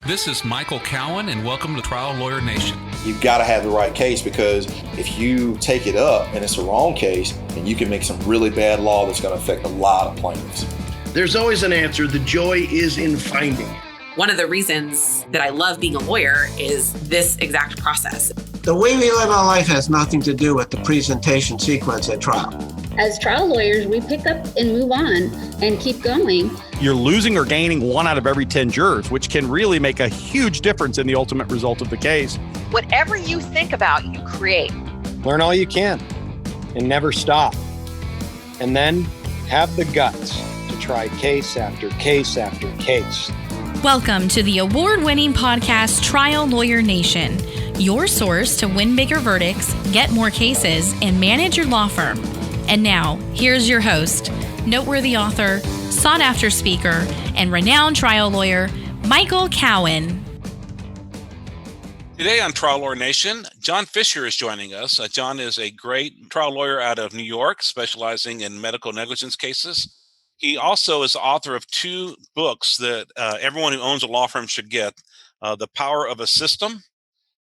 This is Michael Cowan, and welcome to Trial Lawyer Nation. You've got to have the right case, because if you take it up and it's the wrong case, then you can make some really bad law that's going to affect a lot of plaintiffs. There's always an answer. The joy is in finding. One of the reasons that I love being a lawyer is this exact process. The way we live our life has nothing to do with the presentation sequence at trial. As trial lawyers, we pick up and move on and keep going. You're losing or gaining 1 out of every 10 jurors, which can really make a huge difference in the ultimate result of the case. Whatever you think about, you create. Learn all you can and never stop. And then have the guts to try case after case after case. Welcome to the award-winning podcast Trial Lawyer Nation, your source to win bigger verdicts, get more cases, and manage your law firm. And now, here's your host, noteworthy author, sought-after speaker, and renowned trial lawyer, Michael Cowan. Today on Trial Lawyer Nation, John Fisher is joining us. John is a great trial lawyer out of New York, specializing in medical negligence cases. He also is the author of 2 books that everyone who owns a law firm should get, The Power of a System,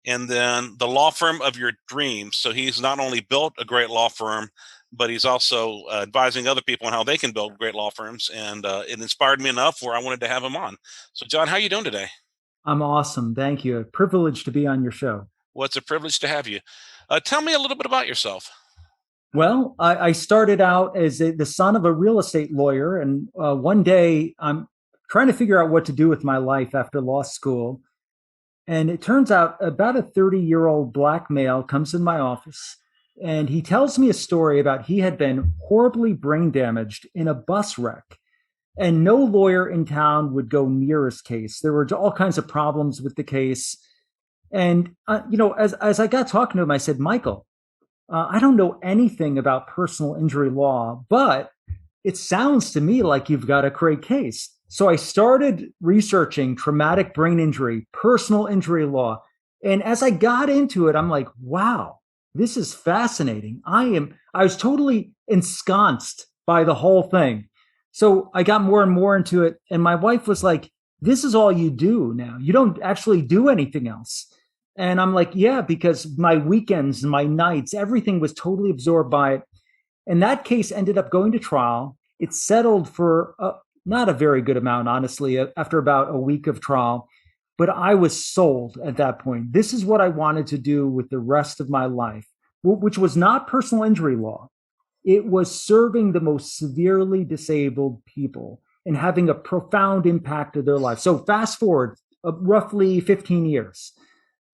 and then The Law Firm of Your Dreams. So he's not only built a great law firm, but he's also advising other people on how they can build great law firms. And it inspired me enough where I wanted to have him on. So John, how are you doing today? I'm awesome. Thank you. A privilege to be on your show. Well, it's a privilege to have you. Tell me a little bit about yourself. Well, I started out as the son of a real estate lawyer. And one day I'm trying to figure out what to do with my life after law school. And it turns out about a 30-year-old black male comes in my office. And he tells me a story about he had been horribly brain damaged in a bus wreck. And no lawyer in town would go near his case. There were all kinds of problems with the case. And, as I got talking to him, I said, Michael, I don't know anything about personal injury law, but it sounds to me like you've got a great case. So I started researching traumatic brain injury, personal injury law. And as I got into it, I'm like, wow. This is fascinating. I was totally ensconced by the whole thing. So I got more and more into it. And my wife was like, this is all you do now. You don't actually do anything else. And I'm like, yeah, because my weekends and my nights, everything was totally absorbed by it. And that case ended up going to trial. It settled for not a very good amount, honestly, after about a week of trial. But I was sold at that point. This is what I wanted to do with the rest of my life, which was not personal injury law. It was serving the most severely disabled people and having a profound impact of their life. So fast forward roughly 15 years.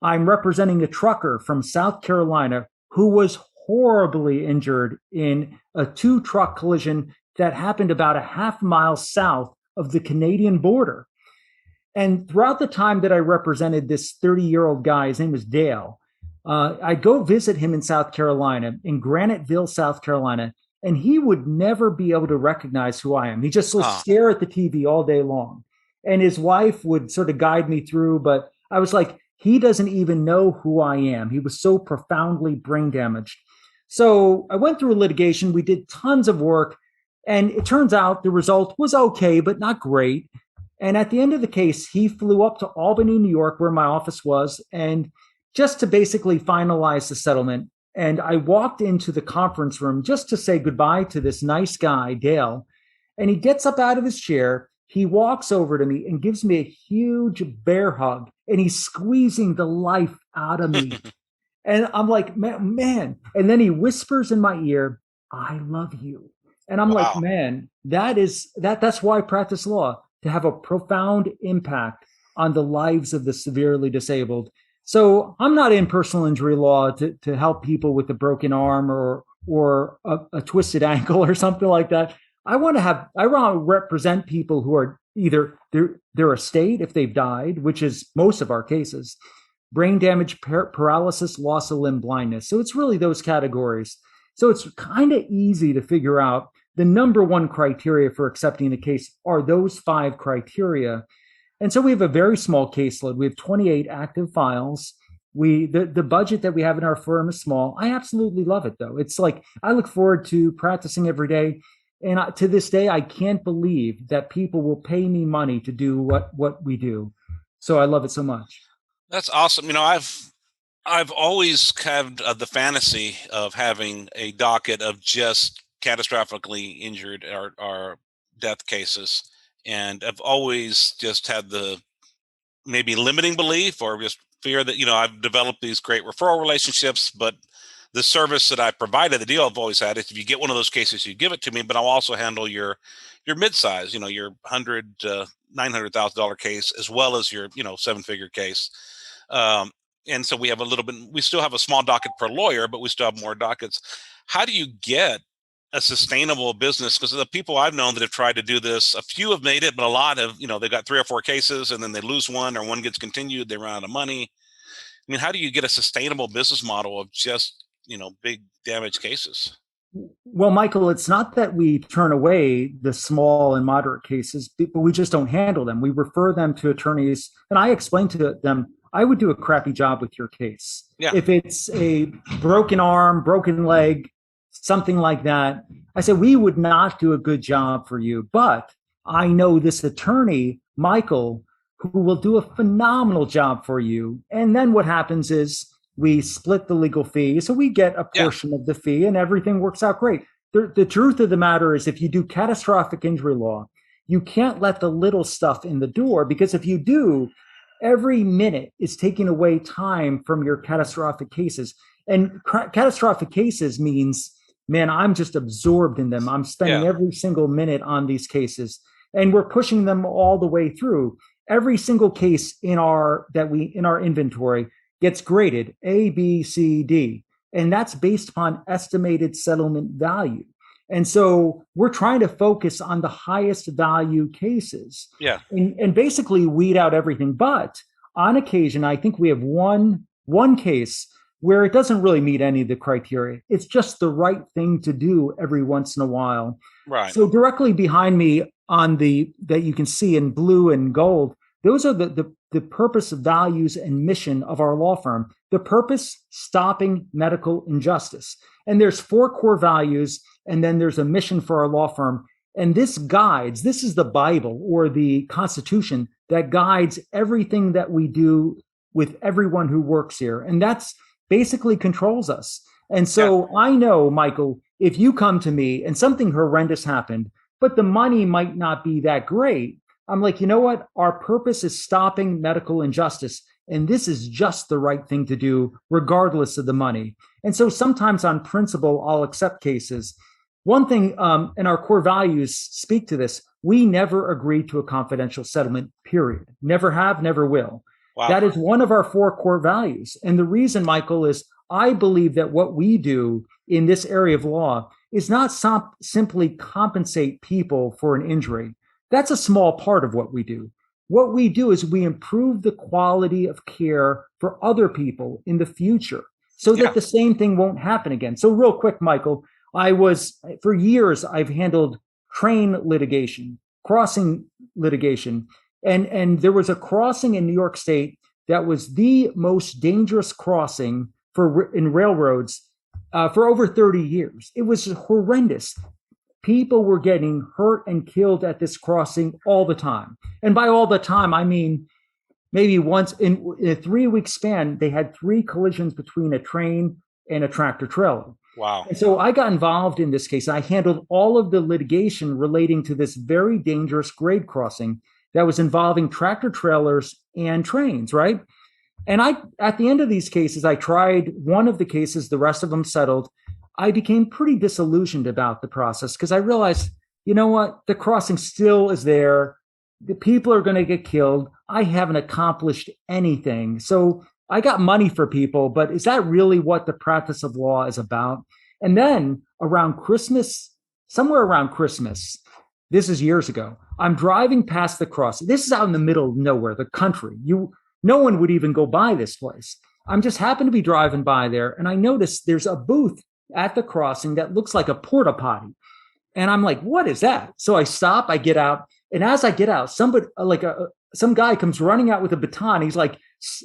I'm representing a trucker from South Carolina who was horribly injured in a 2-truck collision that happened about a half mile south of the Canadian border. And throughout the time that I represented this 30-year-old guy, his name was Dale, I'd go visit him in South Carolina, in Graniteville, South Carolina, and he would never be able to recognize who I am. He just would stare at the TV all day long. And his wife would sort of guide me through, but I was like, he doesn't even know who I am. He was so profoundly brain damaged. So I went through litigation. We did tons of work, and it turns out the result was okay, but not great. And at the end of the case, he flew up to Albany, New York, where my office was, and just to basically finalize the settlement. And I walked into the conference room just to say goodbye to this nice guy, Dale. And he gets up out of his chair. He walks over to me and gives me a huge bear hug. And he's squeezing the life out of me. And I'm like, man. And then he whispers in my ear, I love you. And I'm like, man, that's why I practice law, to have a profound impact on the lives of the severely disabled. So I'm not in personal injury law to help people with a broken arm or a twisted ankle or something like that. I want to represent people who are either their estate, if they've died, which is most of our cases, brain damage, paralysis, loss of limb, blindness. So it's really those categories. So it's kind of easy to figure out the number one criteria for accepting a case are those 5 criteria. And so we have a very small caseload. We have 28 active files. The budget that we have in our firm is small. I absolutely love it, though. It's like I look forward to practicing every day. And to this day, I can't believe that people will pay me money to do what we do. So I love it so much. That's awesome. I've always had the fantasy of having a docket of just catastrophically injured or death cases. And I've always just had the maybe limiting belief or just fear that, I've developed these great referral relationships, but the service that I provided, the deal I've always had is if you get one of those cases, you give it to me, but I'll also handle your mid-size, your $900,000 case, as well as your, 7-figure case. And so we still have a small docket per lawyer, but we still have more dockets. How do you get a sustainable business? Because the people I've known that have tried to do this, a few have made it, but a lot have, they've got 3 or 4 cases and then they lose one or one gets continued, they run out of money. How do you get a sustainable business model of just, big damage cases? Well, Michael, it's not that we turn away the small and moderate cases, but we just don't handle them. We refer them to attorneys, and I explain to them, I would do a crappy job with your case. Yeah. If it's a broken arm, broken leg, something like that, I said, we would not do a good job for you. But I know this attorney, Michael, who will do a phenomenal job for you. And then what happens is we split the legal fee. So we get a portion of the fee and everything works out great. The truth of the matter is if you do catastrophic injury law, you can't let the little stuff in the door, because if you do, every minute is taking away time from your catastrophic cases. And catastrophic cases means, man, I'm just absorbed in them. I'm spending every single minute on these cases, and we're pushing them all the way through. Every single case in our inventory gets graded A, B, C, D, and that's based upon estimated settlement value. And so we're trying to focus on the highest value cases, and basically weed out everything. But on occasion, I think we have one case where it doesn't really meet any of the criteria. It's just the right thing to do every once in a while. Right. So directly behind me that you can see in blue and gold, those are the purpose, values, and mission of our law firm. The purpose, stopping medical injustice. And there's 4 core values, and then there's a mission for our law firm. And this is the Bible or the Constitution that guides everything that we do with everyone who works here. And that's basically controls us. And so I know, Michael, if you come to me and something horrendous happened, but the money might not be that great, I'm like, you know what? Our purpose is stopping medical injustice. And this is just the right thing to do, regardless of the money. And so sometimes on principle, I'll accept cases. One thing, and our core values speak to this, we never agree to a confidential settlement, period. Never have, never will. Wow. That is one of our 4 core values. And the reason, Michael, is I believe that what we do in this area of law is not simply compensate people for an injury. That's a small part of what we do. What we do is we improve the quality of care for other people in the future so that the same thing won't happen again. So real quick, Michael, for years, I've handled train litigation, crossing litigation. And there was a crossing in New York State that was the most dangerous crossing in railroads for over 30 years. It was horrendous. People were getting hurt and killed at this crossing all the time. And by all the time, I mean, maybe once in a 3-week span, they had 3 collisions between a train and a tractor trailer. Wow. And so I got involved in this case. I handled all of the litigation relating to this very dangerous grade crossing that was involving tractor trailers and trains, right? And at the end of these cases, I tried one of the cases, the rest of them settled. I became pretty disillusioned about the process because I realized, you know what? The crossing still is there. The people are going to get killed. I haven't accomplished anything. So I got money for people, but is that really what the practice of law is about? And then somewhere around Christmas, this is years ago, I'm driving past the crossing. This is out in the middle of nowhere, the country. No one would even go by this place. I'm just happen to be driving by there, and I noticed there's a booth at the crossing that looks like a porta potty. And I'm like, what is that? So I stop, I get out. And as I get out, some guy comes running out with a baton. He's like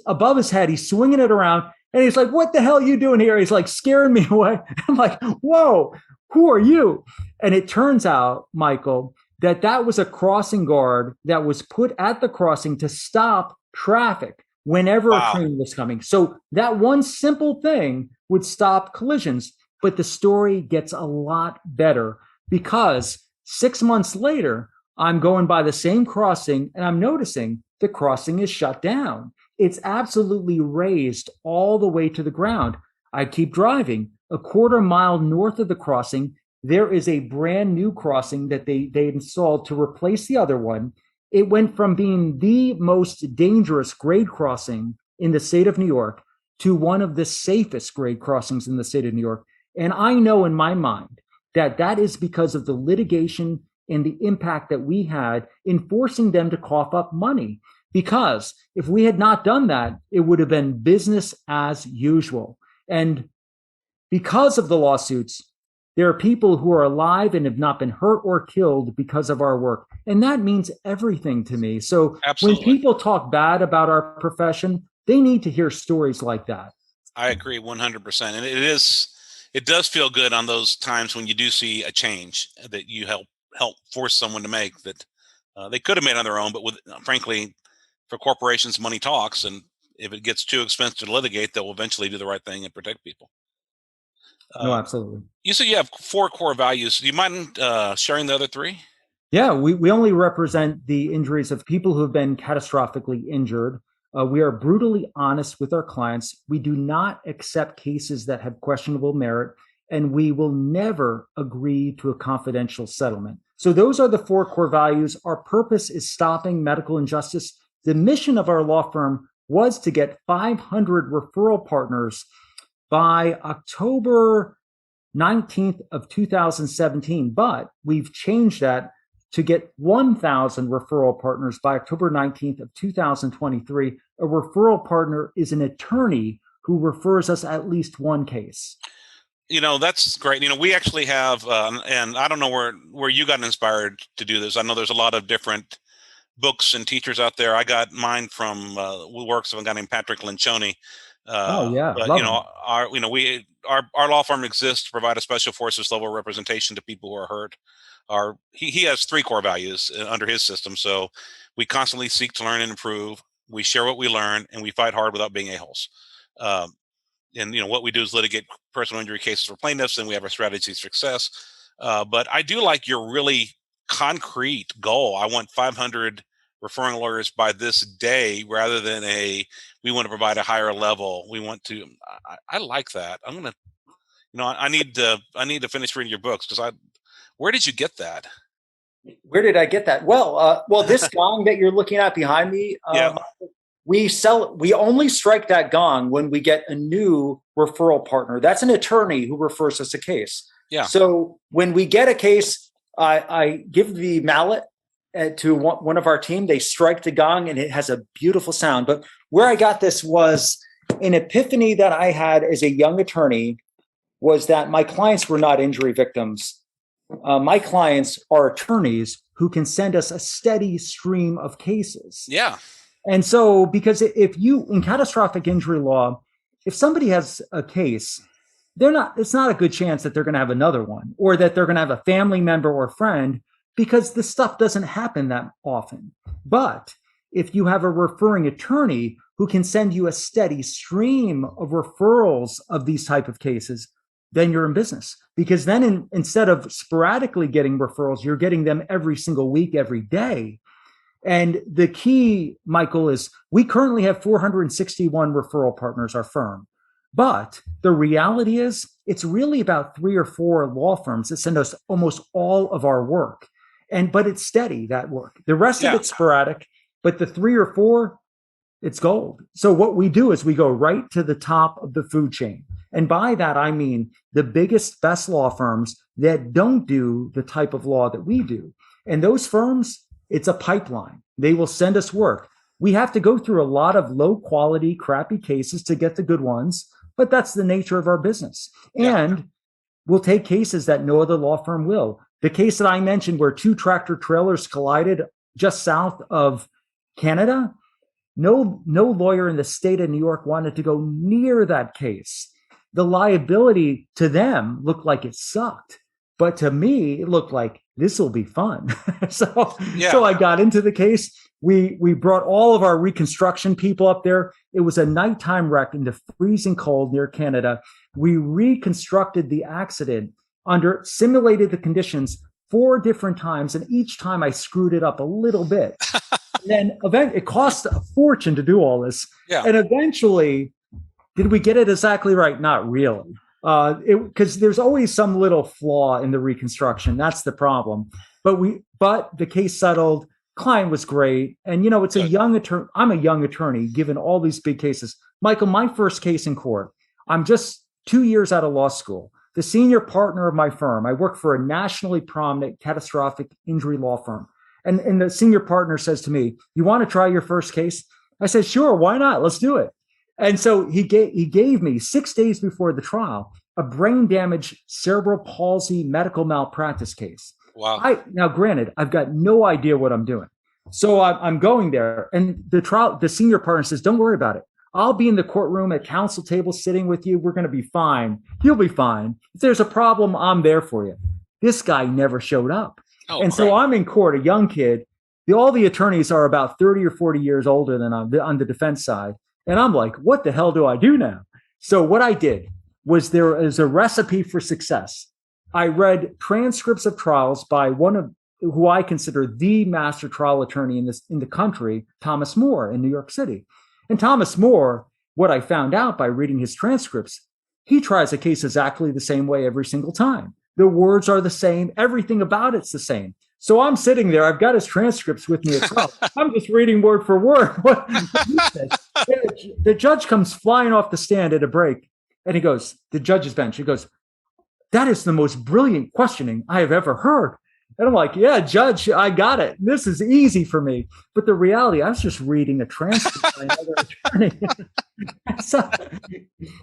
above his head, he's swinging it around. And he's like, what the hell are you doing here? He's like scaring me away. I'm like, whoa, who are you? And it turns out, Michael, that was a crossing guard that was put at the crossing to stop traffic whenever a Wow. train was coming. So that one simple thing would stop collisions. But the story gets a lot better because 6 months later, I'm going by the same crossing and I'm noticing the crossing is shut down. It's absolutely raised all the way to the ground. I keep driving. A quarter mile north of the crossing, there is a brand new crossing that they installed to replace the other one. It went from being the most dangerous grade crossing in the state of New York to one of the safest grade crossings in the state of New York. And I know in my mind that that is because of the litigation and the impact that we had in forcing them to cough up money. Because if we had not done that, it would have been business as usual. And because of the lawsuits, there are people who are alive and have not been hurt or killed because of our work. And that means everything to me. So Absolutely. when people talk bad about our profession, they need to hear stories like that. I agree 100%. And it does feel good on those times when you do see a change that you help force someone to make that they could have made on their own, but frankly, for corporations, money talks, and if it gets too expensive to litigate, they'll eventually do the right thing and protect people. No, absolutely. You said you have 4 core values. Do you mind sharing the other 3? Yeah, we only represent the injuries of people who have been catastrophically injured. We are brutally honest with our clients. We do not accept cases that have questionable merit, and we will never agree to a confidential settlement. So those are the 4 core values. Our purpose is stopping medical injustice. The mission of our law firm was to get 500 referral partners by October 19th of 2017, but we've changed that to get 1,000 referral partners by October 19th of 2023. A referral partner is an attorney who refers us at least one case. That's great. We actually have, and I don't know where you got inspired to do this. I know there's a lot of different books and teachers out there. I got mine from works of a guy named Patrick Lencioni. Oh yeah, but our law firm exists to provide a special forces level representation to people who are hurt. He has 3 core values under his system. So we constantly seek to learn and improve. We share what we learn, and we fight hard without being a-holes. And what we do is litigate personal injury cases for plaintiffs, and we have our strategies for success. But I do like your really concrete goal. I want 500 referring lawyers by this day, rather than we want to provide a higher level. We want to. I like that. I'm gonna. I need to finish reading your books because where did you get that? Where did I get that? Well, this gong that you're looking at behind me, we only strike that gong when we get a new referral partner. That's an attorney who refers us a case. Yeah. So when we get a case, I give the mallet to one of our team. They strike the gong, and it has a beautiful sound. But where I got this was an epiphany that I had as a young attorney, was that my clients were not injury victims. My clients are attorneys who can send us a steady stream of cases. Yeah. And so, because in catastrophic injury law, if somebody has a case, it's not a good chance that they're going to have another one, or that they're going to have a family member or friend, because this stuff doesn't happen that often. But if you have a referring attorney who can send you a steady stream of referrals of these type of cases, then you're in business. Because then instead of sporadically getting referrals, you're getting them every single week, every day. And the key, Michael, is we currently have 461 referral partners, our firm. But the reality is it's really about 3 or 4 law firms that send us almost all of our work. But it's steady, that work. The rest of it's sporadic, but the 3 or 4, it's gold. So what we do is we go right to the top of the food chain. And by that, I mean the biggest, best law firms that don't do the type of law that we do. And those firms, it's a pipeline. They will send us work. We have to go through a lot of low quality, crappy cases to get the good ones, but that's the nature of our business. And we'll take cases that no other law firm will. The case that I mentioned where 2 tractor trailers collided just south of Canada, no lawyer in the state of New York wanted to go near that case. The liability to them looked like it sucked. But to me, it looked like this will be fun. so Yeah. I got into the case. We brought all of our reconstruction people up there. It was a nighttime wreck in the freezing cold near Canada. We reconstructed the accident simulated the conditions 4 different times, and each time I screwed it up a little bit. And then it cost a fortune to do all this. Yeah. And eventually, did we get it exactly right? Not really. Because there's always some little flaw in the reconstruction. That's the problem. But the case settled. Client was great. And, it's a young attorney. I'm a young attorney given all these big cases. Michael, my first case in court, I'm just 2 years out of law school. The senior partner of my firm, I work for a nationally prominent catastrophic injury law firm. And the senior partner says to me, "You want to try your first case?" I said, "Sure, why not? Let's do it." And so he gave me 6 days before the trial a brain damage cerebral palsy medical malpractice case. Wow. Now, granted, I've got no idea what I'm doing. So I'm going there, and the senior partner says, "Don't worry about it. I'll be in the courtroom at counsel table sitting with you. We're going to be fine. You'll be fine. If there's a problem, I'm there for you." This guy never showed up. So I'm in court, a young kid. All the attorneys are about 30 or 40 years older than I'm on the defense side. And I'm like, what the hell do I do now? So what I did was, there is a recipe for success. I read transcripts of trials by who I consider the master trial attorney in the country, Thomas More in New York City. And Thomas More, what I found out by reading his transcripts, he tries a case exactly the same way every single time. The words are the same. Everything about it's the same. So I'm sitting there. I've got his transcripts with me as well. I'm just reading word for word what he says. The judge comes flying off the stand at a break, and he goes, the judge's bench, he goes, "That is the most brilliant questioning I have ever heard." And I'm like, "Yeah, Judge, I got it. This is easy for me." But the reality, I was just reading a transcript by another attorney.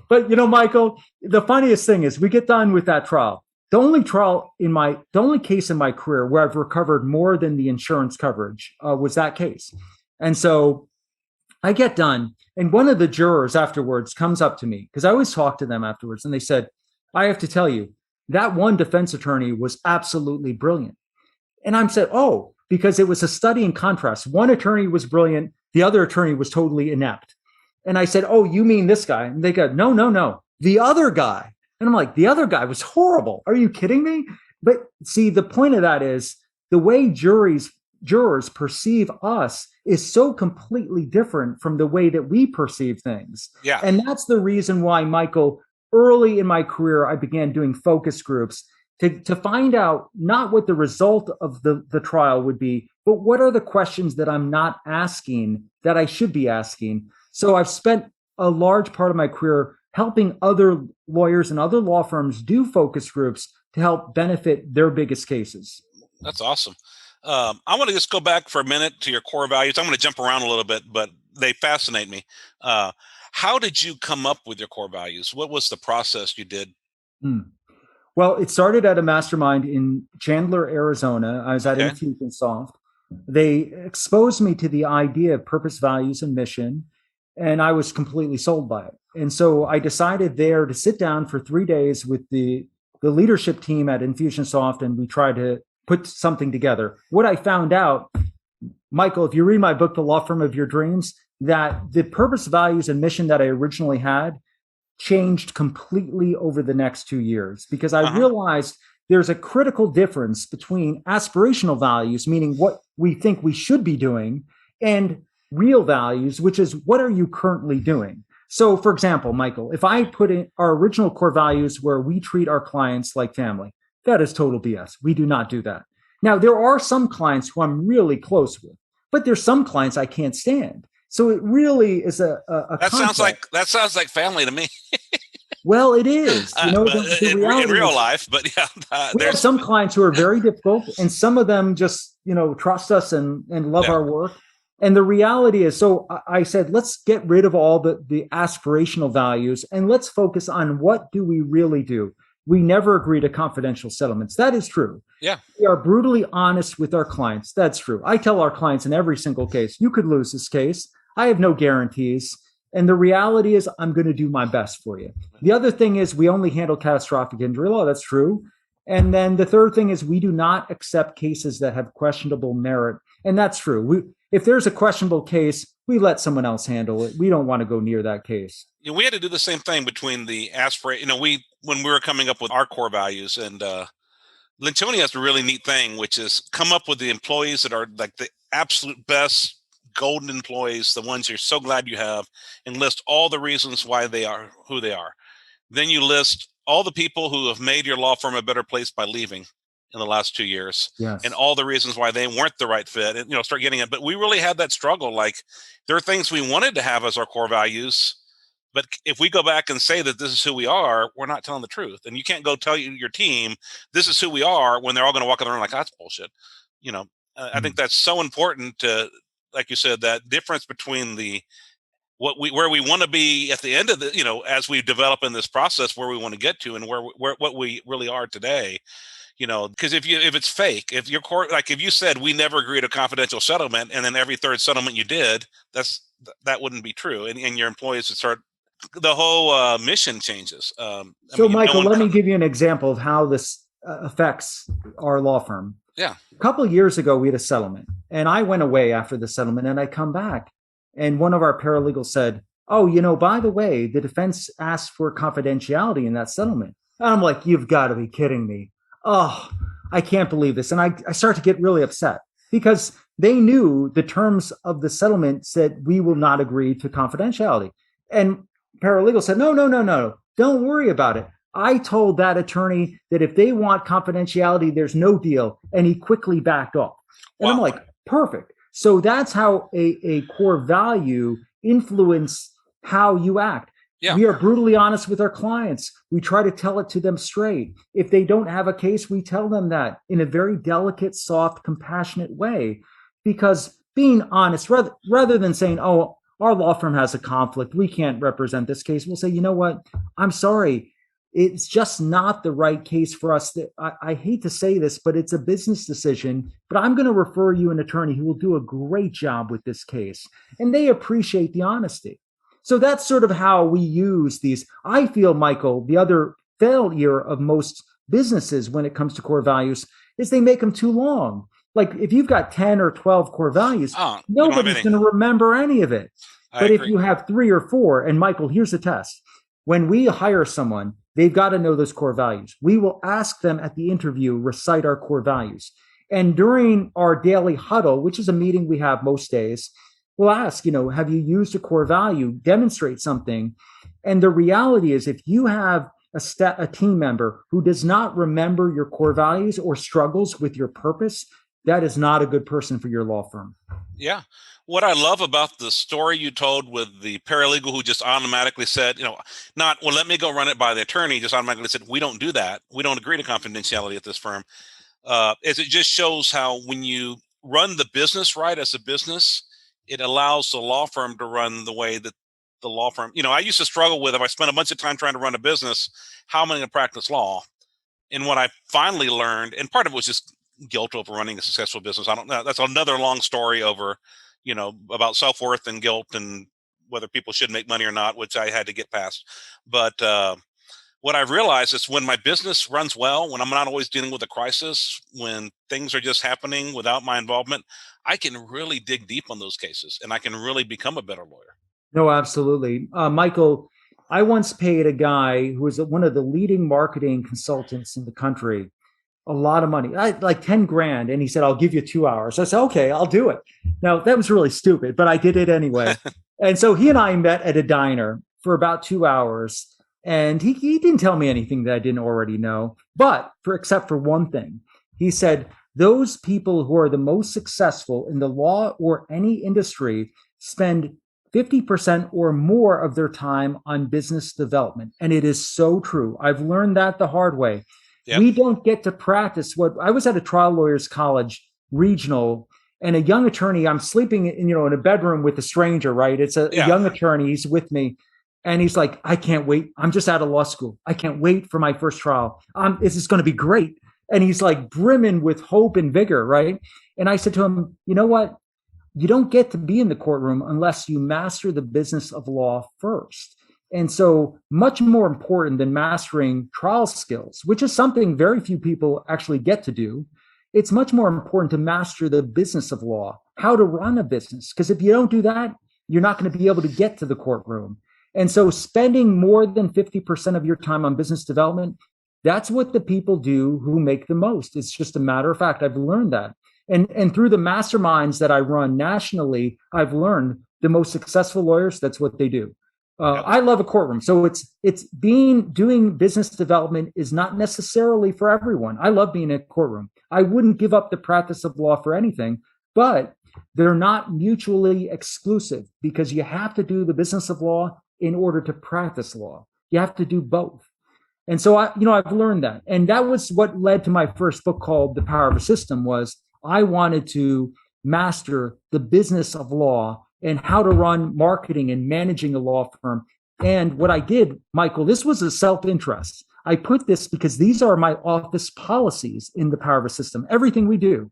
But Michael, the funniest thing is, we get done with that trial. The only case in my career where I've recovered more than the insurance coverage was that case. And so I get done, and one of the jurors afterwards comes up to me, because I always talk to them afterwards, and they said, "I have to tell you, that one defense attorney was absolutely brilliant." And I said, "Oh," because it was a study in contrast. One attorney was brilliant. The other attorney was totally inept. And I said, "Oh, you mean this guy?" And they go, No, the other guy." And I'm like, "The other guy was horrible. Are you kidding me?" But see, the point of that is, the way jurors perceive us is so completely different from the way that we perceive things. Yeah. And that's the reason why, Michael, early in my career, I began doing focus groups to find out not what the result of the trial would be, but what are the questions that I'm not asking that I should be asking. So I've spent a large part of my career helping other lawyers and other law firms do focus groups to help benefit their biggest cases. That's awesome. I want to just go back for a minute to your core values. I'm going to jump around a little bit, but they fascinate me. How did you come up with your core values? What was the process you did? Well, it started at a mastermind in Chandler, Arizona. I was at Infusionsoft. They exposed me to the idea of purpose, values, and mission, and I was completely sold by it. And so I decided there to sit down for 3 days with the leadership team at Infusionsoft, and we tried to put something together. What I found out, Michael, if you read my book, The Law Firm of Your Dreams, that the purpose, values, and mission that I originally had changed completely over the next 2 years, because I realized there's a critical difference between aspirational values, meaning what we think we should be doing, and real values, which is what are you currently doing? So, for example, Michael, if I put in our original core values where we treat our clients like family, that is total BS. We do not do that. Now, there are some clients who I'm really close with, but there's some clients I can't stand. So it really is a that sounds like family to me. Well, it is. The reality in real is, life, but yeah, we have some clients who are very difficult, and some of them just trust us and love our work. And the reality is, so I said, let's get rid of all the aspirational values and let's focus on what do we really do. We never agree to confidential settlements. That is true. Yeah. We are brutally honest with our clients. That's true. I tell our clients in every single case, you could lose this case. I have no guarantees. And the reality is, I'm going to do my best for you. The other thing is, we only handle catastrophic injury law. That's true. And then the third thing is we do not accept cases that have questionable merit. And that's true. If there's a questionable case, we let someone else handle it. We don't want to go near that case. We had to do the same thing between the aspiration. When we were coming up with our core values, and Lencioni has a really neat thing, which is come up with the employees that are like the absolute best golden employees, the ones you're so glad you have, and list all the reasons why they are who they are. Then you list all the people who have made your law firm a better place by leaving in the last 2 years, Yes. and all the reasons why they weren't the right fit, and start getting it. But we really had that struggle. Like, there are things we wanted to have as our core values, but if we go back and say that this is who we are, we're not telling the truth. And you can't go tell your team this is who we are when they're all going to walk in the room like, that's bullshit. I think that's so important to, like you said, that difference between where we want to be at the end of as we develop in this process, where we want to get to, and what we really are today. Because if it's fake, if your court, like if you said we never agreed to a confidential settlement, and then every third settlement you did, that wouldn't be true, and your employees would start, the whole mission changes. Michael, let me give you an example of how this affects our law firm. Yeah. A couple of years ago, we had a settlement, and I went away after the settlement, and I come back, and one of our paralegals said, "Oh, by the way, the defense asked for confidentiality in that settlement." And I'm like, "You've got to be kidding me. Oh, I can't believe this." And I start to get really upset because they knew the terms of the settlement said we will not agree to confidentiality. And paralegal said, no, don't worry about it. I told that attorney that if they want confidentiality, there's no deal. And he quickly backed off. And I'm like, perfect. So that's how a core value influence how you act. Yeah. We are brutally honest with our clients. We try to tell it to them straight. If they don't have a case, we tell them that in a very delicate, soft, compassionate way. Because being honest, rather than saying, "Oh, our law firm has a conflict, we can't represent this case," we'll say, "You know what? I'm sorry. It's just not the right case for us. I hate to say this, but it's a business decision, but I'm going to refer you an attorney who will do a great job with this case." And they appreciate the honesty. So that's sort of how we use these. I feel, Michael, the other failure of most businesses when it comes to core values is they make them too long. Like if you've got 10 or 12 core values, nobody's going to remember any of it. But if you have 3 or 4, and Michael, here's the test. When we hire someone, they've got to know those core values. We will ask them at the interview, recite our core values. And during our daily huddle, which is a meeting we have most days, we'll ask, have you used a core value? Demonstrate something. And the reality is, if you have a team member who does not remember your core values or struggles with your purpose, that is not a good person for your law firm. Yeah. What I love about the story you told with the paralegal who just automatically said, not, well, let me go run it by the attorney, just automatically said, we don't do that. We don't agree to confidentiality at this firm. Is it just shows how when you run the business right as a business, it allows the law firm to run the way that the law firm, I used to struggle with, if I spent a bunch of time trying to run a business, how am I going to practice law? And what I finally learned, and part of it was just guilt over running a successful business. I don't know. That's another long story over, about self-worth and guilt and whether people should make money or not, which I had to get past. But what I realized is when my business runs well, when I'm not always dealing with a crisis, when things are just happening without my involvement, I can really dig deep on those cases and I can really become a better lawyer. No, absolutely. Michael, I once paid a guy who was one of the leading marketing consultants in the country a lot of money, like 10 grand. And he said, "I'll give you 2 hours." I said, "Okay, I'll do it." Now, that was really stupid, but I did it anyway. And so he and I met at a diner for about 2 hours. And he didn't tell me anything that I didn't already know, except for one thing. He said, those people who are the most successful in the law or any industry spend 50% or more of their time on business development. And it is so true. I've learned that the hard way. Yep. We don't get to practice I was at a trial lawyers college regional, and a young attorney, I'm sleeping in a bedroom with a stranger, right? It's a young attorney, he's with me. And he's like, "I can't wait. I'm just out of law school. I can't wait for my first trial. This is going to be great." And he's like brimming with hope and vigor, right? And I said to him, "You know what? You don't get to be in the courtroom unless you master the business of law first." And so, much more important than mastering trial skills, which is something very few people actually get to do, it's much more important to master the business of law, how to run a business. Because if you don't do that, you're not going to be able to get to the courtroom. And so, spending more than 50% of your time on business development, that's what the people do who make the most. It's just a matter of fact. I've learned that. And through the masterminds that I run nationally, I've learned the most successful lawyers, that's what they do. I love a courtroom. So doing business development is not necessarily for everyone. I love being in a courtroom. I wouldn't give up the practice of law for anything, but they're not mutually exclusive because you have to do the business of law in order to practice law. You have to do both. And so I've learned that. And that was what led to my first book called The Power of a System. Was I wanted to master the business of law and how to run marketing and managing a law firm. And what I did, Michael, this was a self-interest. I put this because these are my office policies in The Power of a System. Everything we do,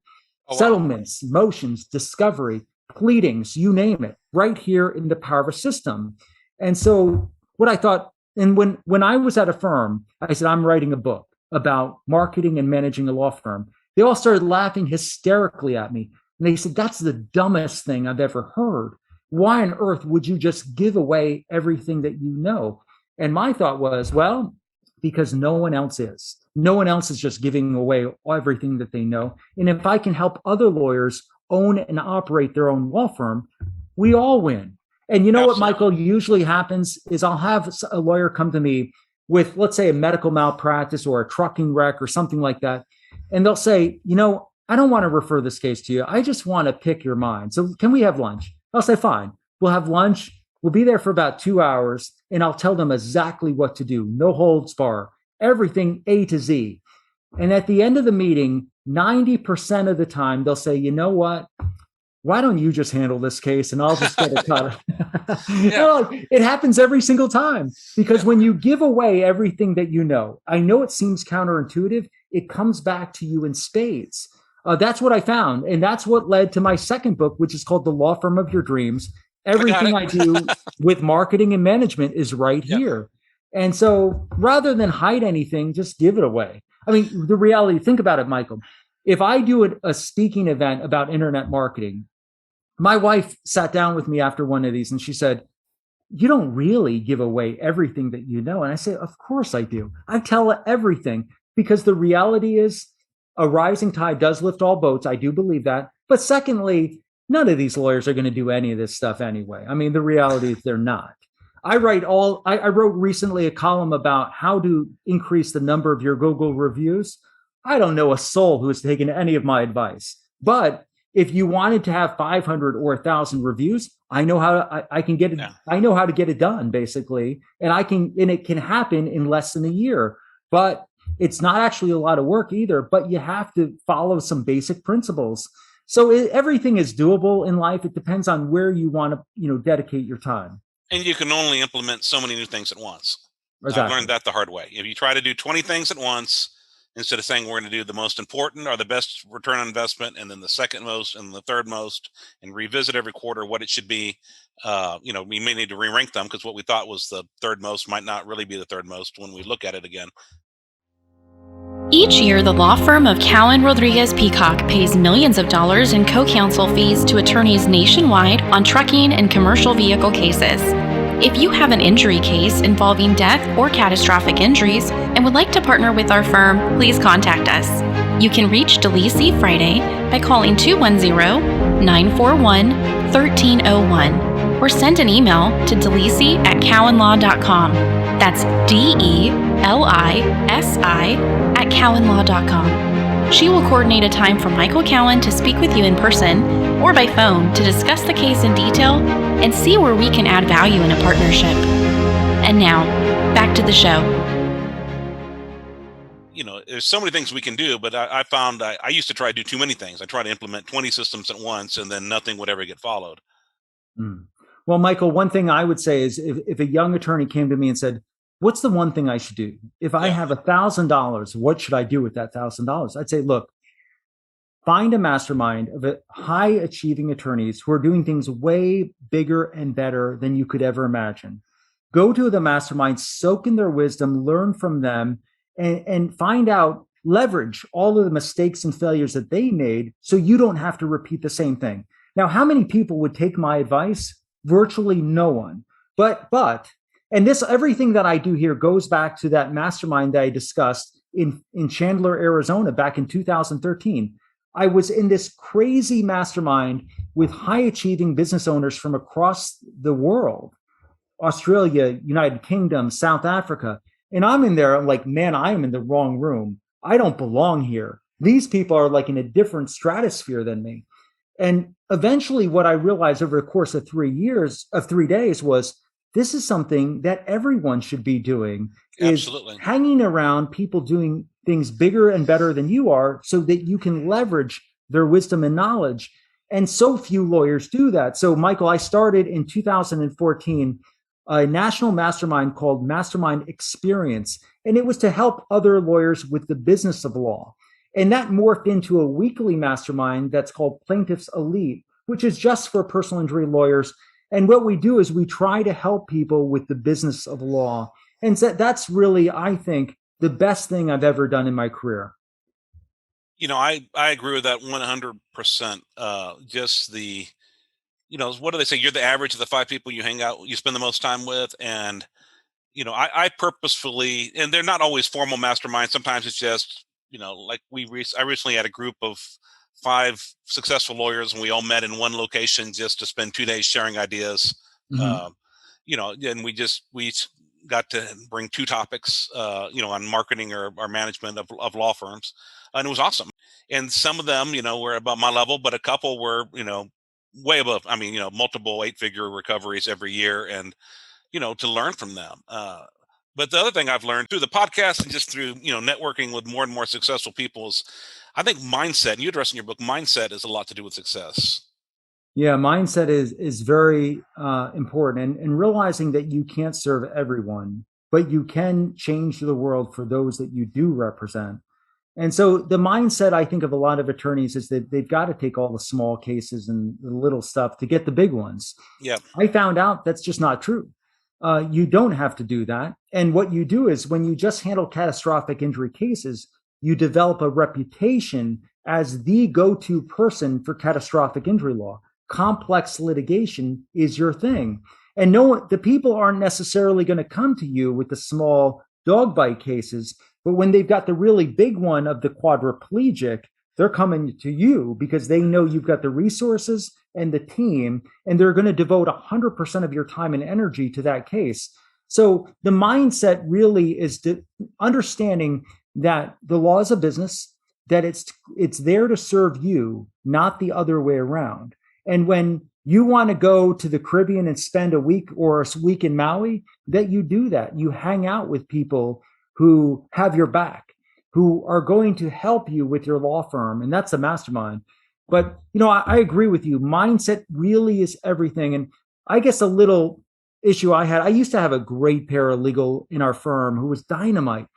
settlements, motions, discovery, pleadings, you name it, right here in The Power of a System. And so what I thought, and when I was at a firm, I said, I'm writing a book about marketing and managing a law firm. They all started laughing hysterically at me. And they said, that's the dumbest thing I've ever heard. Why on earth would you just give away everything that you know? And my thought was, well, because no one else is. No one else is just giving away everything that they know. And if I can help other lawyers own and operate their own law firm, we all win. And you know what, Michael, usually happens is I'll have a lawyer come to me with, let's say, a medical malpractice or a trucking wreck or something like that. And they'll say, I don't want to refer this case to you. I just want to pick your mind. So can we have lunch? I'll say, fine. We'll have lunch. We'll be there for about 2 hours. And I'll tell them exactly what to do. No holds bar. Everything A to Z. And at the end of the meeting, 90% of the time, they'll say, you know what? Why don't you just handle this case and I'll just get it cut? It happens every single time because when you give away everything that you know, I know it seems counterintuitive. It comes back to you in spades. That's what I found. And that's what led to my second book, which is called The Law Firm of Your Dreams. Everything I do with marketing and management is right here. And so rather than hide anything, just give it away. I mean, the reality, think about it, Michael. If I do a speaking event about internet marketing, my wife sat down with me after one of these and she said, you don't really give away everything that you know. And I say, of course I do. I tell everything because the reality is a rising tide does lift all boats. I do believe that. But secondly, none of these lawyers are going to do any of this stuff anyway. I mean, the reality is they're not. I wrote recently a column about how to increase the number of your Google reviews. I don't know a soul who has taken any of my advice, but if you wanted to have 500 or 1,000 reviews, I know how I can get it. I know how to get it done basically. And it can happen in less than a year, but it's not actually a lot of work either, but you have to follow some basic principles. So everything is doable in life. It depends on where you want to, dedicate your time. And you can only implement so many new things at once. Exactly. I've learned that the hard way. If you try to do 20 things at once, instead of saying we're going to do the most important or the best return on investment, and then the second most and the third most, and revisit every quarter what it should be, we may need to re-rank them because what we thought was the third most might not really be the third most when we look at it again. Each year, the law firm of Cowan Rodriguez Peacock pays millions of dollars in co-counsel fees to attorneys nationwide on trucking and commercial vehicle cases. If you have an injury case involving death or catastrophic injuries and would like to partner with our firm, please contact us. You can reach DeLisi Friday by calling 210-941-1301 or send an email to delisi@cowanlaw.com. That's DELISI@cowanlaw.com. She will coordinate a time for Michael Cowan to speak with you in person or by phone to discuss the case in detail and see where we can add value in a partnership. And now, back to the show. There's so many things we can do, but I found I used to try to do too many things. I tried to implement 20 systems at once, and then nothing would ever get followed. Well, Michael, one thing I would say is if a young attorney came to me and said, what's the one thing I should do? If I have $1,000, what should I do with that $1,000? I'd say, look, find a mastermind of high achieving attorneys who are doing things way bigger and better than you could ever imagine. go to the mastermind, soak in their wisdom, learn from them, and find out, leverage all of the mistakes and failures that they made so you don't have to repeat the same thing. Now, how many people would take my advice? Virtually no one. But and this, everything that I do here goes back to that mastermind that I discussed in Chandler, Arizona back in 2013. I was in this crazy mastermind with high achieving business owners from across the world, Australia, United Kingdom, South Africa. And I'm in there, I'm like, man, I am in the wrong room. I don't belong here. These people are like in a different stratosphere than me. And eventually, what I realized over the course of 3 days, was this is something that everyone should be doing, is Absolutely. hanging around people doing things bigger and better than you are so that you can leverage their wisdom and knowledge. And so few lawyers do that. So, Michael, I started in 2014 a national mastermind called Mastermind Experience, and it was to help other lawyers with the business of law. And that morphed into a weekly mastermind that's called Plaintiffs Elite, which is just for personal injury lawyers. And what we do is we try to help people with the business of law. And so that's really, I think, the best thing I've ever done in my career. I agree with that 100%. Just the, what do they say? You're the average of the 5 people you spend the most time with. And, I purposefully, and they're not always formal masterminds. Sometimes it's just, like I recently had a group of 5 successful lawyers, and we all met in one location just to spend 2 days sharing ideas. Mhm. And we got to bring 2 topics, on marketing or management of law firms, and it was awesome. And some of them, were about my level, but a couple were, way above. I mean, multiple 8-figure recoveries every year, and to learn from them. But the other thing I've learned through the podcast and just through, networking with more and more successful people is, I think mindset, and you address in your book, mindset is a lot to do with success. Yeah, mindset is very important, and realizing that you can't serve everyone, but you can change the world for those that you do represent. And so the mindset, I think, of a lot of attorneys is that they've got to take all the small cases and the little stuff to get the big ones. Yeah. I found out that's just not true. You don't have to do that. And what you do is, when you just handle catastrophic injury cases, you develop a reputation as the go-to person for catastrophic injury law. Complex litigation is your thing. And no, the people aren't necessarily going to come to you with the small dog bite cases, but when they've got the really big one of the quadriplegic, they're coming to you because they know you've got the resources and the team, and they're going to devote 100% of your time and energy to that case. So the mindset really is understanding that the law is a business, that it's there to serve you, not the other way around. And when you want to go to the Caribbean and spend a week or a week in Maui, that you do that. You hang out with people who have your back, who are going to help you with your law firm. And that's a mastermind. But, I agree with you. Mindset really is everything. And I guess a little issue I used to have a great paralegal in our firm who was dynamite,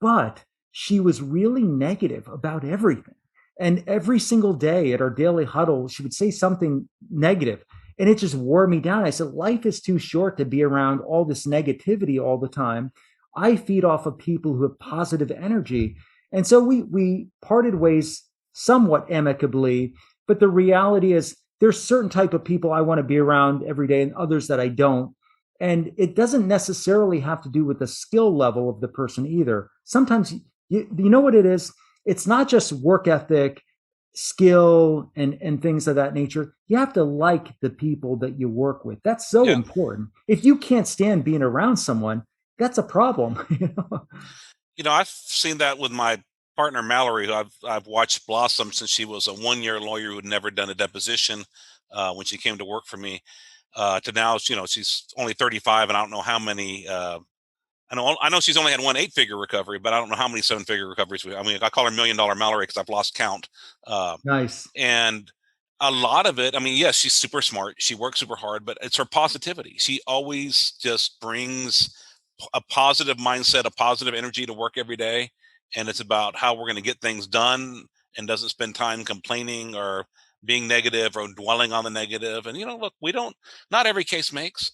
but she was really negative about everything. And every single day at our daily huddle, she would say something negative, and it just wore me down. I said, life is too short to be around all this negativity all the time. I feed off of people who have positive energy. And so we parted ways somewhat amicably, but the reality is there's certain type of people I want to be around every day and others that I don't. And it doesn't necessarily have to do with the skill level of the person either. Sometimes, you know what it is? It's not just work ethic, skill, and things of that nature. You have to like the people that you work with. That's so important. If you can't stand being around someone, that's a problem. I've seen that with my partner Mallory, who I've watched blossom since she was a 1-year lawyer who had never done a deposition when she came to work for me, to now, she's only 35, and I don't know how many. I know she's only had one 8-figure recovery, but I don't know how many 7-figure recoveries. I call her $1 Million Mallory because I've lost count. Nice. And a lot of it, yes, she's super smart. She works super hard, but it's her positivity. She always just brings a positive mindset, a positive energy to work every day. And it's about how we're going to get things done, and doesn't spend time complaining or being negative or dwelling on the negative. And, look, not every case makes.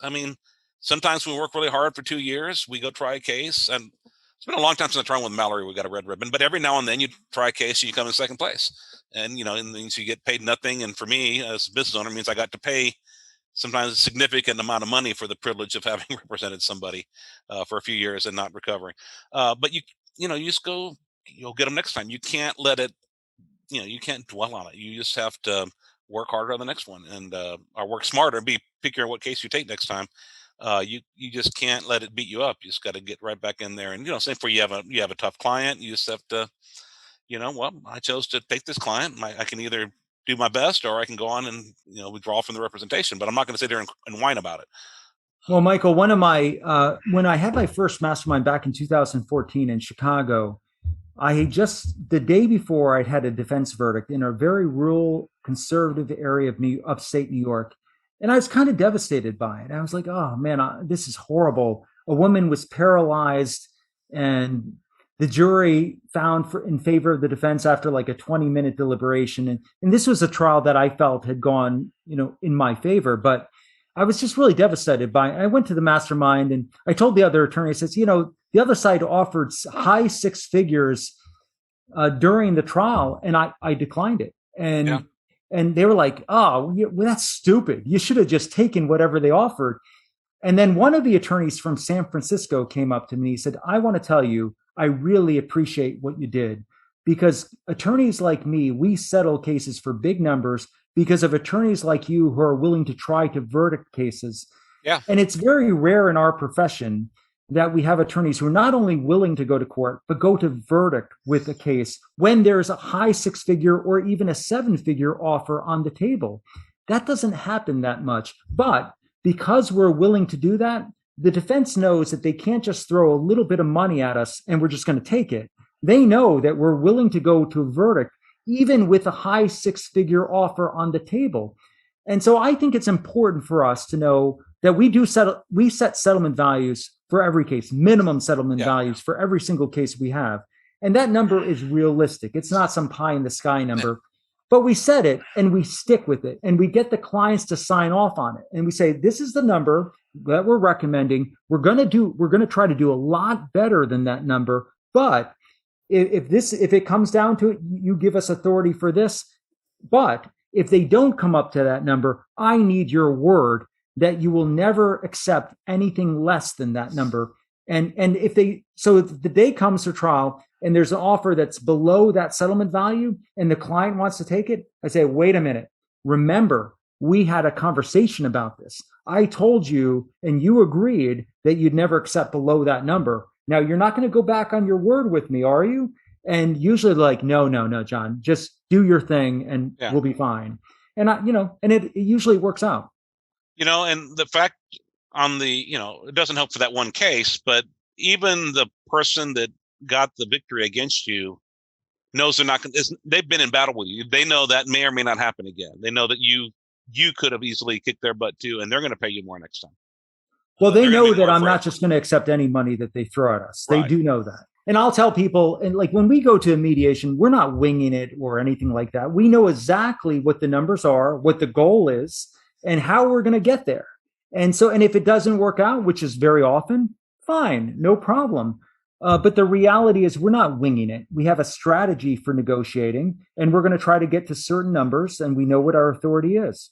Sometimes we work really hard for 2 years. We go try a case, and it's been a long time since I tried with Mallory. We got a red ribbon, but every now and then you try a case and you come in second place, and and then you get paid nothing. And for me, as a business owner, it means I got to pay sometimes a significant amount of money for the privilege of having represented somebody for a few years and not recovering. But you just go, you'll get them next time. You can't let it, you can't dwell on it. You just have to work harder on the next one, and or work smarter. Be pickier what case you take next time. You just can't let it beat you up. You just got to get right back in there. And same for you have a tough client. You just have to, well, I chose to take this client. I can either do my best, or I can go on and withdraw from the representation. But I'm not going to sit there and whine about it. Well, Michael, one of my when I had my first mastermind back in 2014 in Chicago, I just the day before I'd had a defense verdict in a very rural, conservative area of upstate New York. And I was kind of devastated by it. I was like, oh man, this is horrible. A woman was paralyzed, and the jury found in favor of the defense after like a 20-minute deliberation. And this was a trial that I felt had gone, in my favor. But I was just really devastated by it. I went to the mastermind and I told the other attorney, I says, the other side offered high six figures during the trial, and I declined it. And yeah. And they were like, oh, well, that's stupid. You should have just taken whatever they offered. And then one of the attorneys from San Francisco came up to me. He said, I want to tell you, I really appreciate what you did, because attorneys like me, we settle cases for big numbers because of attorneys like you who are willing to try to verdict cases. Yeah. And it's very rare in our profession that we have attorneys who are not only willing to go to court, but go to verdict with a case when there's a high six-figure or even a seven-figure offer on the table. That doesn't happen that much. But because we're willing to do that, the defense knows that they can't just throw a little bit of money at us and we're just going to take it. They know that we're willing to go to a verdict, even with a high six-figure offer on the table. And so I think it's important for us to know that we set settlement values for every case, minimum settlement values for every single case we have. And that number is realistic. It's not some pie in the sky number, but we set it and we stick with it, and we get the clients to sign off on it. And we say, this is the number that we're recommending. We're going to try to do a lot better than that number. But if it comes down to it, you give us authority for this. But if they don't come up to that number, I need your word that you will never accept anything less than that number. And if the day comes to trial and there's an offer that's below that settlement value and the client wants to take it, I say, wait a minute. Remember, we had a conversation about this. I told you and you agreed that you'd never accept below that number. Now, you're not going to go back on your word with me, are you? And usually like, no, John, just do your thing and we'll be fine. And it usually works out. And the fact it doesn't help for that one case, but even the person that got the victory against you knows they're not going to, they've been in battle with you. They know that may or may not happen again. They know that you could have easily kicked their butt too, and they're going to pay you more next time. Well, they know that I'm not just going to accept any money that they throw at us. Right. They do know that. And I'll tell people, and like when we go to a mediation, we're not winging it or anything like that. We know exactly what the numbers are, what the goal is, and how we're going to get there. And if it doesn't work out, which is very often, fine, no problem. But the reality is we're not winging it. We have a strategy for negotiating, and we're going to try to get to certain numbers, and we know what our authority is.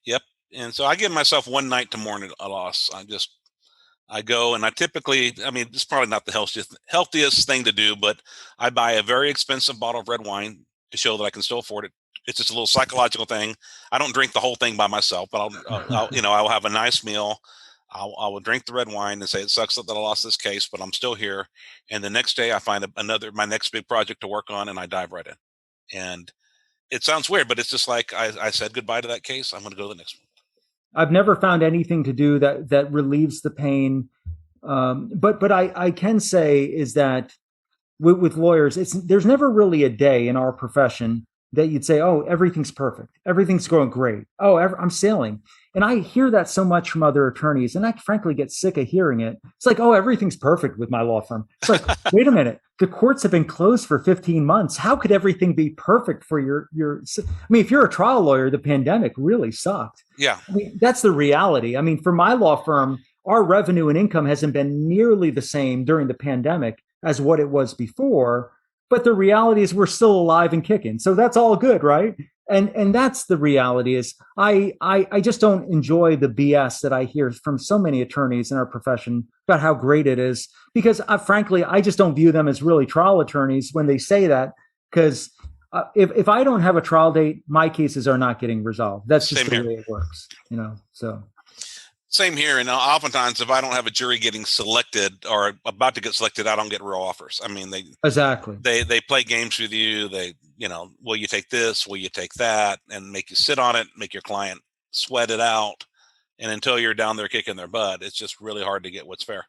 Yep. And so I give myself one night to mourn a loss. I go and I typically, it's probably not the healthiest thing to do, but I buy a very expensive bottle of red wine to show that I can still afford it. It's just a little psychological thing. I don't drink the whole thing by myself, but I'll have a nice meal. I will drink the red wine and say, it sucks that I lost this case, but I'm still here. And the next day I find my next big project to work on, and I dive right in. And it sounds weird, but it's just like I said goodbye to that case. I'm going to go to the next one. I've never found anything to do that relieves the pain. But I can say is that with lawyers, there's never really a day in our profession that you'd say, oh, everything's perfect. Everything's going great. Oh, I'm sailing. And I hear that so much from other attorneys, and I frankly get sick of hearing it. It's like, oh, everything's perfect with my law firm. It's like, wait a minute, the courts have been closed for 15 months. How could everything be perfect for your? I mean, if you're a trial lawyer, the pandemic really sucked. Yeah. I mean, that's the reality. I mean, for my law firm, our revenue and income hasn't been nearly the same during the pandemic as what it was before. But the reality is we're still alive and kicking. So that's all good, right? And that's the reality is I just don't enjoy the BS that I hear from so many attorneys in our profession about how great it is, because frankly, I just don't view them as really trial attorneys when they say that, because if I don't have a trial date, my cases are not getting resolved. That's just the way it works, so. Same here. And oftentimes, if I don't have a jury getting selected or about to get selected, I don't get real offers. I mean, they play games with you. Will you take this? Will you take that? And make you sit on it, make your client sweat it out. And until you're down there kicking their butt, it's just really hard to get what's fair.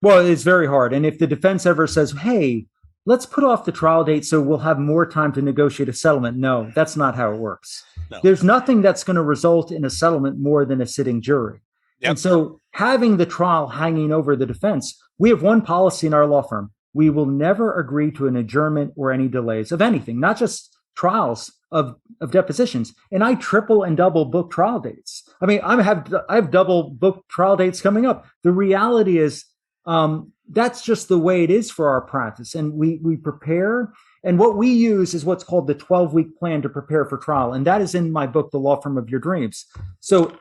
Well, it's very hard. And if the defense ever says, hey, let's put off the trial date so we'll have more time to negotiate a settlement. No, that's not how it works. No. There's nothing that's going to result in a settlement more than a sitting jury. Yep. And so having the trial hanging over the defense, we have one policy in our law firm. We will never agree to an adjournment or any delays of anything, not just trials of depositions. And I triple and double book trial dates. I mean, I have double book trial dates coming up. The reality is that's just the way it is for our practice. And we prepare. And what we use is what's called the 12-week plan to prepare for trial. And that is in my book, The Law Firm of Your Dreams. So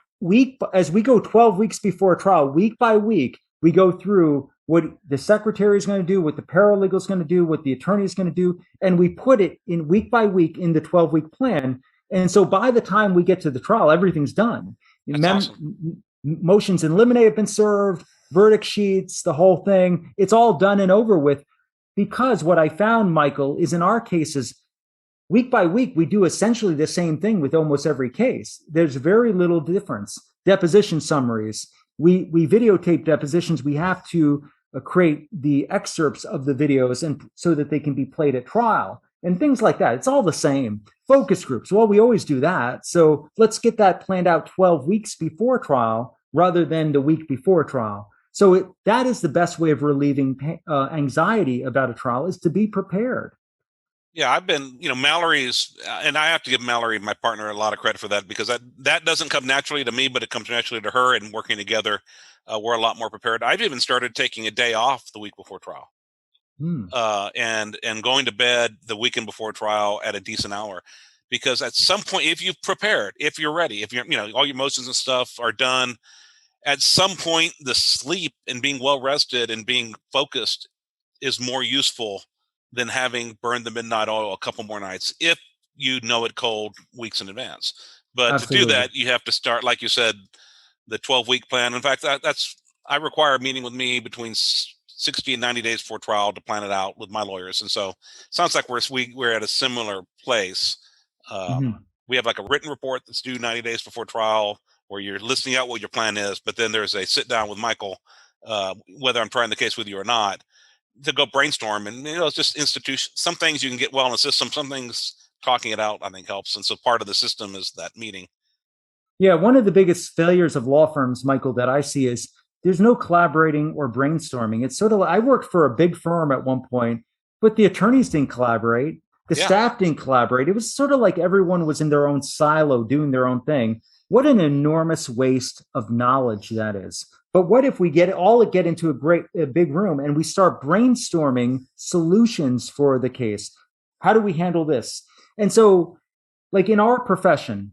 as we go 12 weeks before a trial, week by week, we go through what the secretary is going to do, what the paralegal is going to do, what the attorney is going to do. And we put it in week by week in the 12-week plan. And so by the time we get to the trial, everything's done. Awesome. Motions in limine have been served, verdict sheets, the whole thing. It's all done and over with. Because what I found, Michael, is in our cases, week by week, we do essentially the same thing with almost every case. There's very little difference. Deposition summaries. We videotape depositions. We have to create the excerpts of the videos and so that they can be played at trial and things like that. It's all the same. Focus groups. Well, we always do that. So let's get that planned out 12 weeks before trial rather than the week before trial. So that is the best way of relieving anxiety about a trial, is to be prepared. Yeah, I've been, Mallory's, and I have to give Mallory, my partner, a lot of credit for that, because that doesn't come naturally to me, but it comes naturally to her, and working together, we're a lot more prepared. I've even started taking a day off the week before trial, and going to bed the weekend before trial at a decent hour, because at some point, if you've prepared, if you're ready, if you're, all your motions and stuff are done, at some point, the sleep and being well rested and being focused is more useful than having burned the midnight oil a couple more nights, if you know it cold weeks in advance. But Absolutely. To do that, you have to start, like you said, the 12-week plan. In fact, I require a meeting with me between 60 and 90 days before trial to plan it out with my lawyers. And so it sounds like we're at a similar place. We have like a written report that's due 90 days before trial, where you're listing out what your plan is, but then there's a sit down with Michael, whether I'm trying the case with you or not, to go brainstorm. And it's just institution. Some things you can get well in the system, some things talking it out, I think, helps. And so part of the system is that meeting. Yeah, one of the biggest failures of law firms, Michael, that I see is there's no collaborating or brainstorming. It's sort of, I worked for a big firm at one point, but the attorneys didn't collaborate. The staff didn't collaborate. It was sort of like everyone was in their own silo doing their own thing. What an enormous waste of knowledge that is. But what if we get into a big room and we start brainstorming solutions for the case? How do we handle this? And so, like in our profession,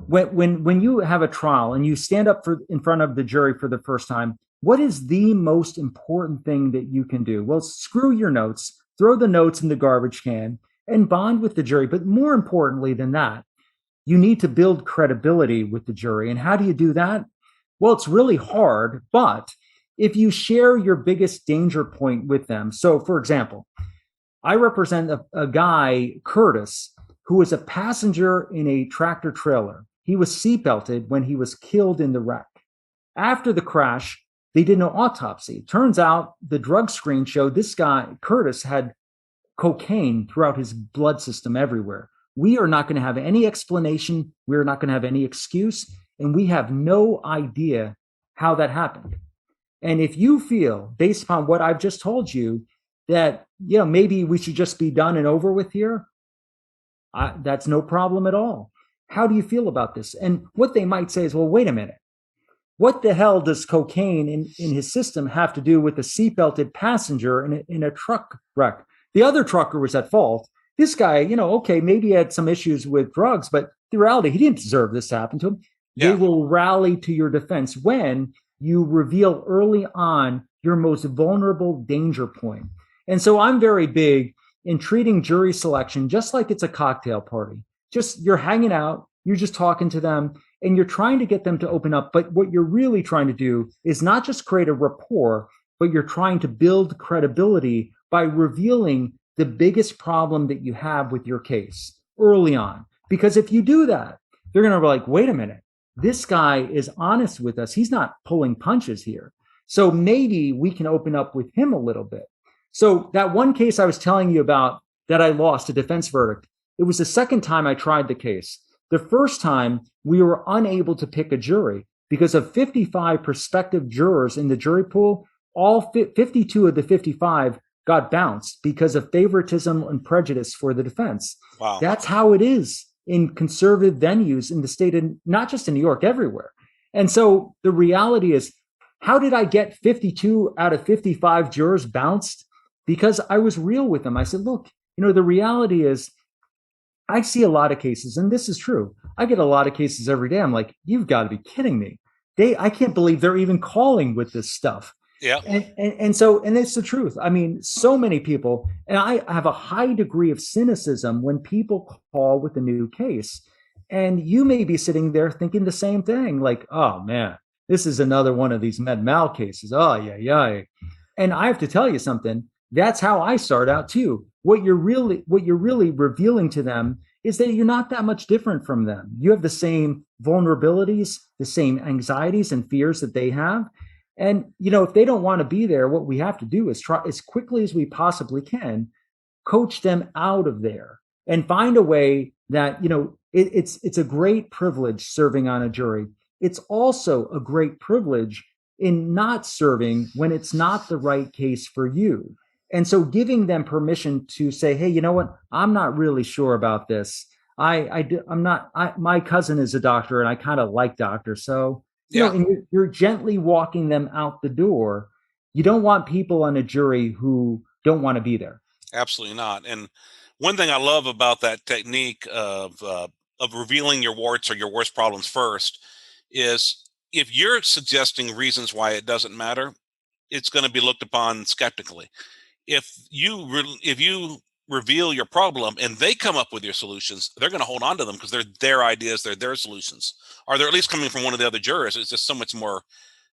when you have a trial and you stand up in front of the jury for the first time, what is the most important thing that you can do? Well, screw your notes, throw the notes in the garbage can, and bond with the jury. But more importantly than that, you need to build credibility with the jury. And how do you do that? Well, it's really hard, but if you share your biggest danger point with them. So, for example, I represent a guy, Curtis, who was a passenger in a tractor trailer. He was seatbelted when he was killed in the wreck. After the crash, they did an autopsy. Turns out the drug screen showed this guy, Curtis, had cocaine throughout his blood system everywhere. We are not going to have any explanation. We're not going to have any excuse. and we have no idea how that happened. And if you feel, based upon what I've just told you, that maybe we should just be done and over with here, that's no problem at all. How do you feel about this? And what they might say is, well, wait a minute. What the hell does cocaine in his system have to do with a seatbelted passenger in a truck wreck? The other trucker was at fault. This guy, okay, maybe he had some issues with drugs, but the reality, he didn't deserve this to happen to him. Yeah. They will rally to your defense when you reveal early on your most vulnerable danger point. And so I'm very big in treating jury selection just like it's a cocktail party. Just you're hanging out, you're just talking to them, and you're trying to get them to open up. But what you're really trying to do is not just create a rapport, but you're trying to build credibility by revealing the biggest problem that you have with your case early on. Because if you do that, they're going to be like, wait a minute, this guy is honest with us. He's not pulling punches here. So maybe we can open up with him a little bit. So that one case I was telling you about that I lost a defense verdict, it was the second time I tried the case. The first time we were unable to pick a jury because of 55 prospective jurors in the jury pool. All 52 of the 55 got bounced because of favoritism and prejudice for the defense. Wow. That's how it is in conservative venues in the state, and not just in New York, everywhere. And so the reality is, how did I get 52 out of 55 jurors bounced? Because I was real with them. I said, look, the reality is, I see a lot of cases, and this is true. I get a lot of cases every day. I'm like, you've got to be kidding me. I can't believe they're even calling with this stuff. Yeah. And it's the truth. I mean, so many people, and I have a high degree of cynicism when people call with a new case. And you may be sitting there thinking the same thing, like, oh man, this is another one of these med mal cases. Oh, yeah. And I have to tell you something. That's how I start out too. What you're really revealing to them is that you're not that much different from them. You have the same vulnerabilities, the same anxieties and fears that they have. And, if they don't want to be there, what we have to do is try as quickly as we possibly can, coach them out of there and find a way that, it's a great privilege serving on a jury. It's also a great privilege in not serving when it's not the right case for you. And so giving them permission to say, hey, you know what? I'm not really sure about this. My cousin is a doctor and I kind of like doctors. So, and you're gently walking them out the door. You don't want people on a jury who don't want to be there. Absolutely not. And one thing I love about that technique of revealing your warts or your worst problems first is if you're suggesting reasons why it doesn't matter, it's going to be looked upon skeptically. If you reveal your problem and they come up with your solutions, they're going to hold on to them because they're their ideas, they're their solutions, or they're at least coming from one of the other jurors. It's just so much more.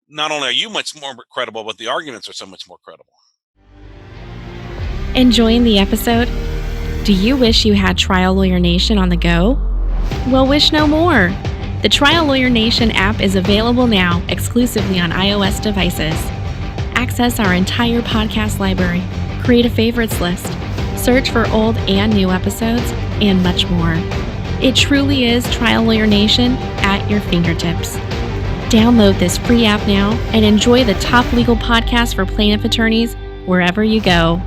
Not only are you much more credible, but the arguments are so much more credible. Enjoying the episode? Do you wish you had Trial Lawyer Nation on the go? Well, wish no more. The Trial Lawyer Nation app is available now exclusively on iOS devices. Access our entire podcast library, create a favorites list, search for old and new episodes, and much more. It truly is Trial Lawyer Nation at your fingertips. Download this free app now and enjoy the top legal podcast for plaintiff attorneys wherever you go.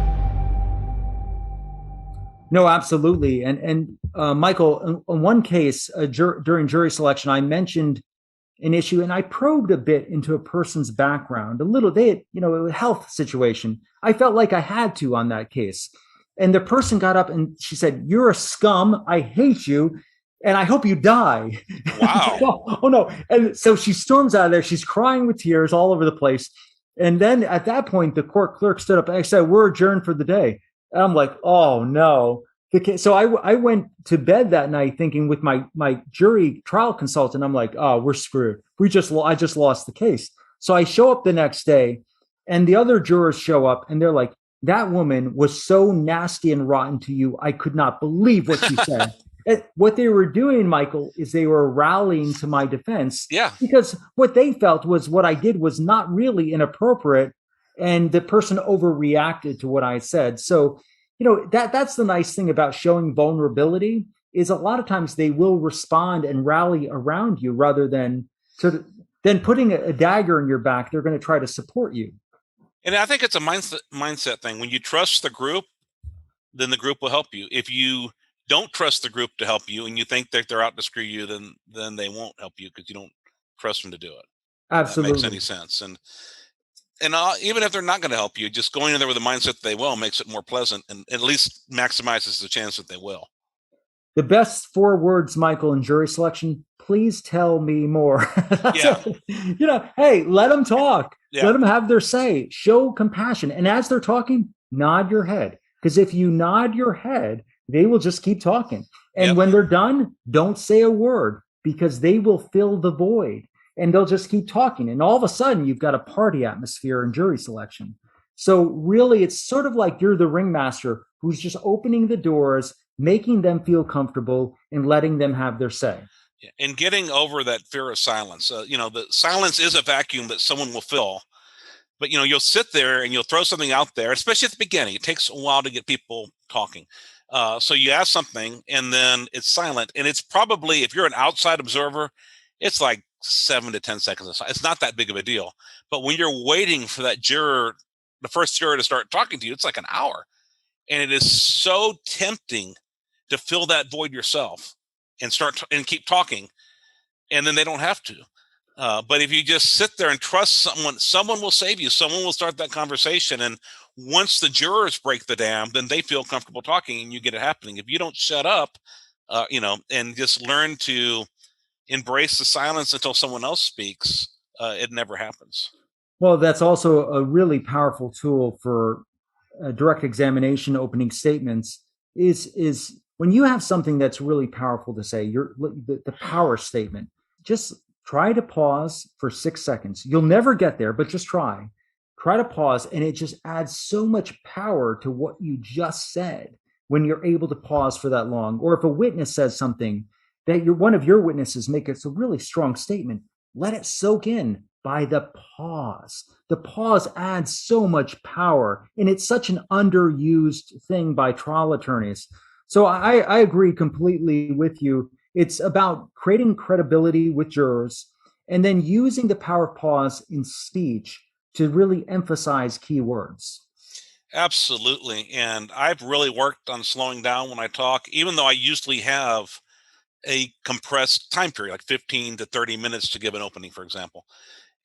No, absolutely. And Michael, in one case during jury selection, I mentioned an issue and I probed a bit into a person's background, a health situation. I felt like I had to on that case. And the person got up and she said, "You're a scum. I hate you. And I hope you die." Wow. Oh, no. And so she storms out of there. She's crying with tears all over the place. And then at that point, the court clerk stood up and I said, "We're adjourned for the day." And I'm like, oh no. So I went to bed that night thinking with my jury trial consultant, I'm like, oh, we're screwed. I just lost the case. So I show up the next day and the other jurors show up and they're like, "That woman was so nasty and rotten to you. I could not believe what she said." What they were doing, Michael, is they were rallying to my defense. Yeah. Because what they felt was what I did was not really inappropriate. And the person overreacted to what I said. So, that's the nice thing about showing vulnerability is a lot of times they will respond and rally around you rather than putting a dagger in your back. They're going to try to support you. And I think it's a mindset thing. When you trust the group, then the group will help you. If you don't trust the group to help you and you think that they're out to screw you, then they won't help you because you don't trust them to do it. Absolutely. If that makes any sense. And even if they're not going to help you, just going in there with the mindset that they will makes it more pleasant and at least maximizes the chance that they will. The best 4 words, Michael, in jury selection: please tell me more. Yeah. Hey, let them talk. Yeah. Let them have their say. Show compassion. And as they're talking, nod your head. Because if you nod your head, they will just keep talking. And when they're done, don't say a word, because they will fill the void and they'll just keep talking. And all of a sudden, you've got a party atmosphere in jury selection. So really, it's sort of like you're the ringmaster who's just opening the doors, making them feel comfortable and letting them have their say. And getting over that fear of silence. The silence is a vacuum that someone will fill. But, you'll sit there and you'll throw something out there, especially at the beginning. It takes a while to get people talking. So you ask something and then it's silent. And it's probably, if you're an outside observer, it's like 7 to 10 seconds. It's not that big of a deal. But when you're waiting for that juror, the first juror to start talking to you, it's like an hour. And it is so tempting to fill that void yourself and and keep talking. And then they don't have to. But if you just sit there and trust someone will save you. Someone will start that conversation. And once the jurors break the dam, then they feel comfortable talking and you get it happening. If you don't shut up, and just learn to embrace the silence until someone else speaks, it never happens. Well, that's also a really powerful tool for direct examination, opening statements, is when you have something that's really powerful to say, the power statement, just try to pause for 6 seconds. You'll never get there, but just try. Try to pause, and it just adds so much power to what you just said when you're able to pause for that long. Or if a witness says something that one of your witnesses make a really strong statement, let it soak in by the pause. The pause adds so much power, and it's such an underused thing by trial attorneys. So I agree completely with you. It's about creating credibility with jurors and then using the power of pause in speech to really emphasize key words. Absolutely. And I've really worked on slowing down when I talk, even though I usually have a compressed time period, like 15 to 30 minutes to give an opening, for example.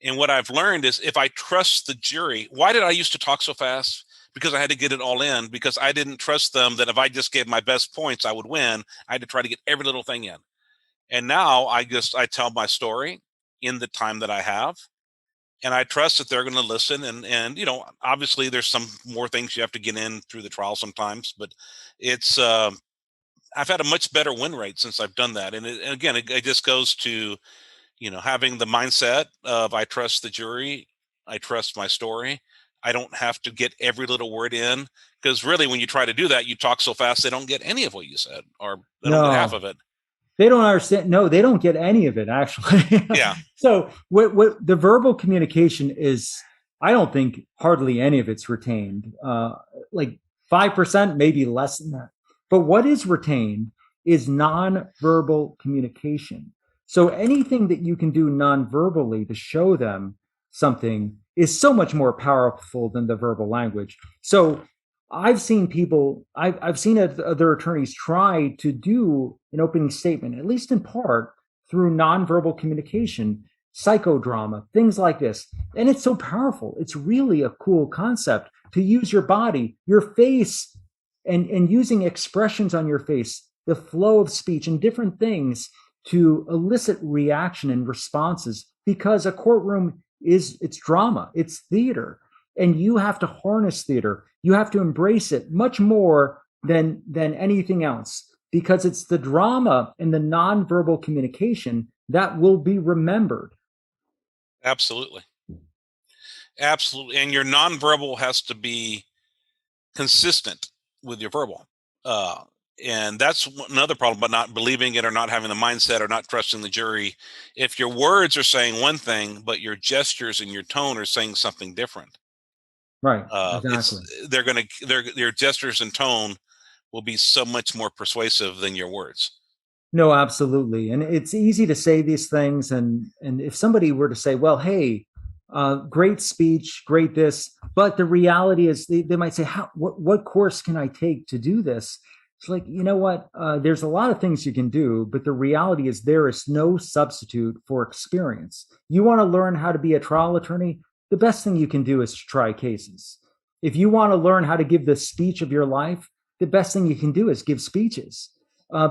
And what I've learned is if I trust the jury, why did I used to talk so fast? Because I had to get it all in, because I didn't trust them that if I just gave my best points, I would win. I had to try to get every little thing in. And now I tell my story in the time that I have. And I trust that they're going to listen. And obviously there's some more things you have to get in through the trial sometimes, but it's, I've had a much better win rate since I've done that. And again, it just goes to, having the mindset of I trust the jury, I trust my story. I don't have to get every little word in, because really when you try to do that, you talk so fast, they don't get any of what you said, or they don't get half of it. They don't understand. No, they don't get any of it, actually. Yeah. So what the verbal communication is, I don't think hardly any of it's retained. Like 5%, maybe less than that. But what is retained is nonverbal communication. So anything that you can do nonverbally to show them something is so much more powerful than the verbal language. So I've seen other attorneys try to do an opening statement, at least in part, through nonverbal communication, psychodrama, things like this. And it's so powerful. It's really a cool concept to use your body, your face, and using expressions on your face, the flow of speech and different things to elicit reaction and responses, because a courtroom it's drama, it's theater, and you have to harness theater. You have to embrace it much more than anything else, because it's the drama and the nonverbal communication that will be remembered. Absolutely. Absolutely. And your nonverbal has to be consistent with your verbal. And that's another problem, but not believing it or not having the mindset or not trusting the jury. If your words are saying one thing, but your gestures and your tone are saying something different. Right. Exactly. Their gestures and tone will be so much more persuasive than your words. No, absolutely. And it's easy to say these things. And if somebody were to say, well, hey, great speech, great this, but the reality is they might say, what course can I take to do this? It's like, you know what? There's a lot of things you can do, but the reality is there is no substitute for experience. You want to learn how to be a trial attorney? The best thing you can do is to try cases. If you want to learn how to give the speech of your life, the best thing you can do is give speeches.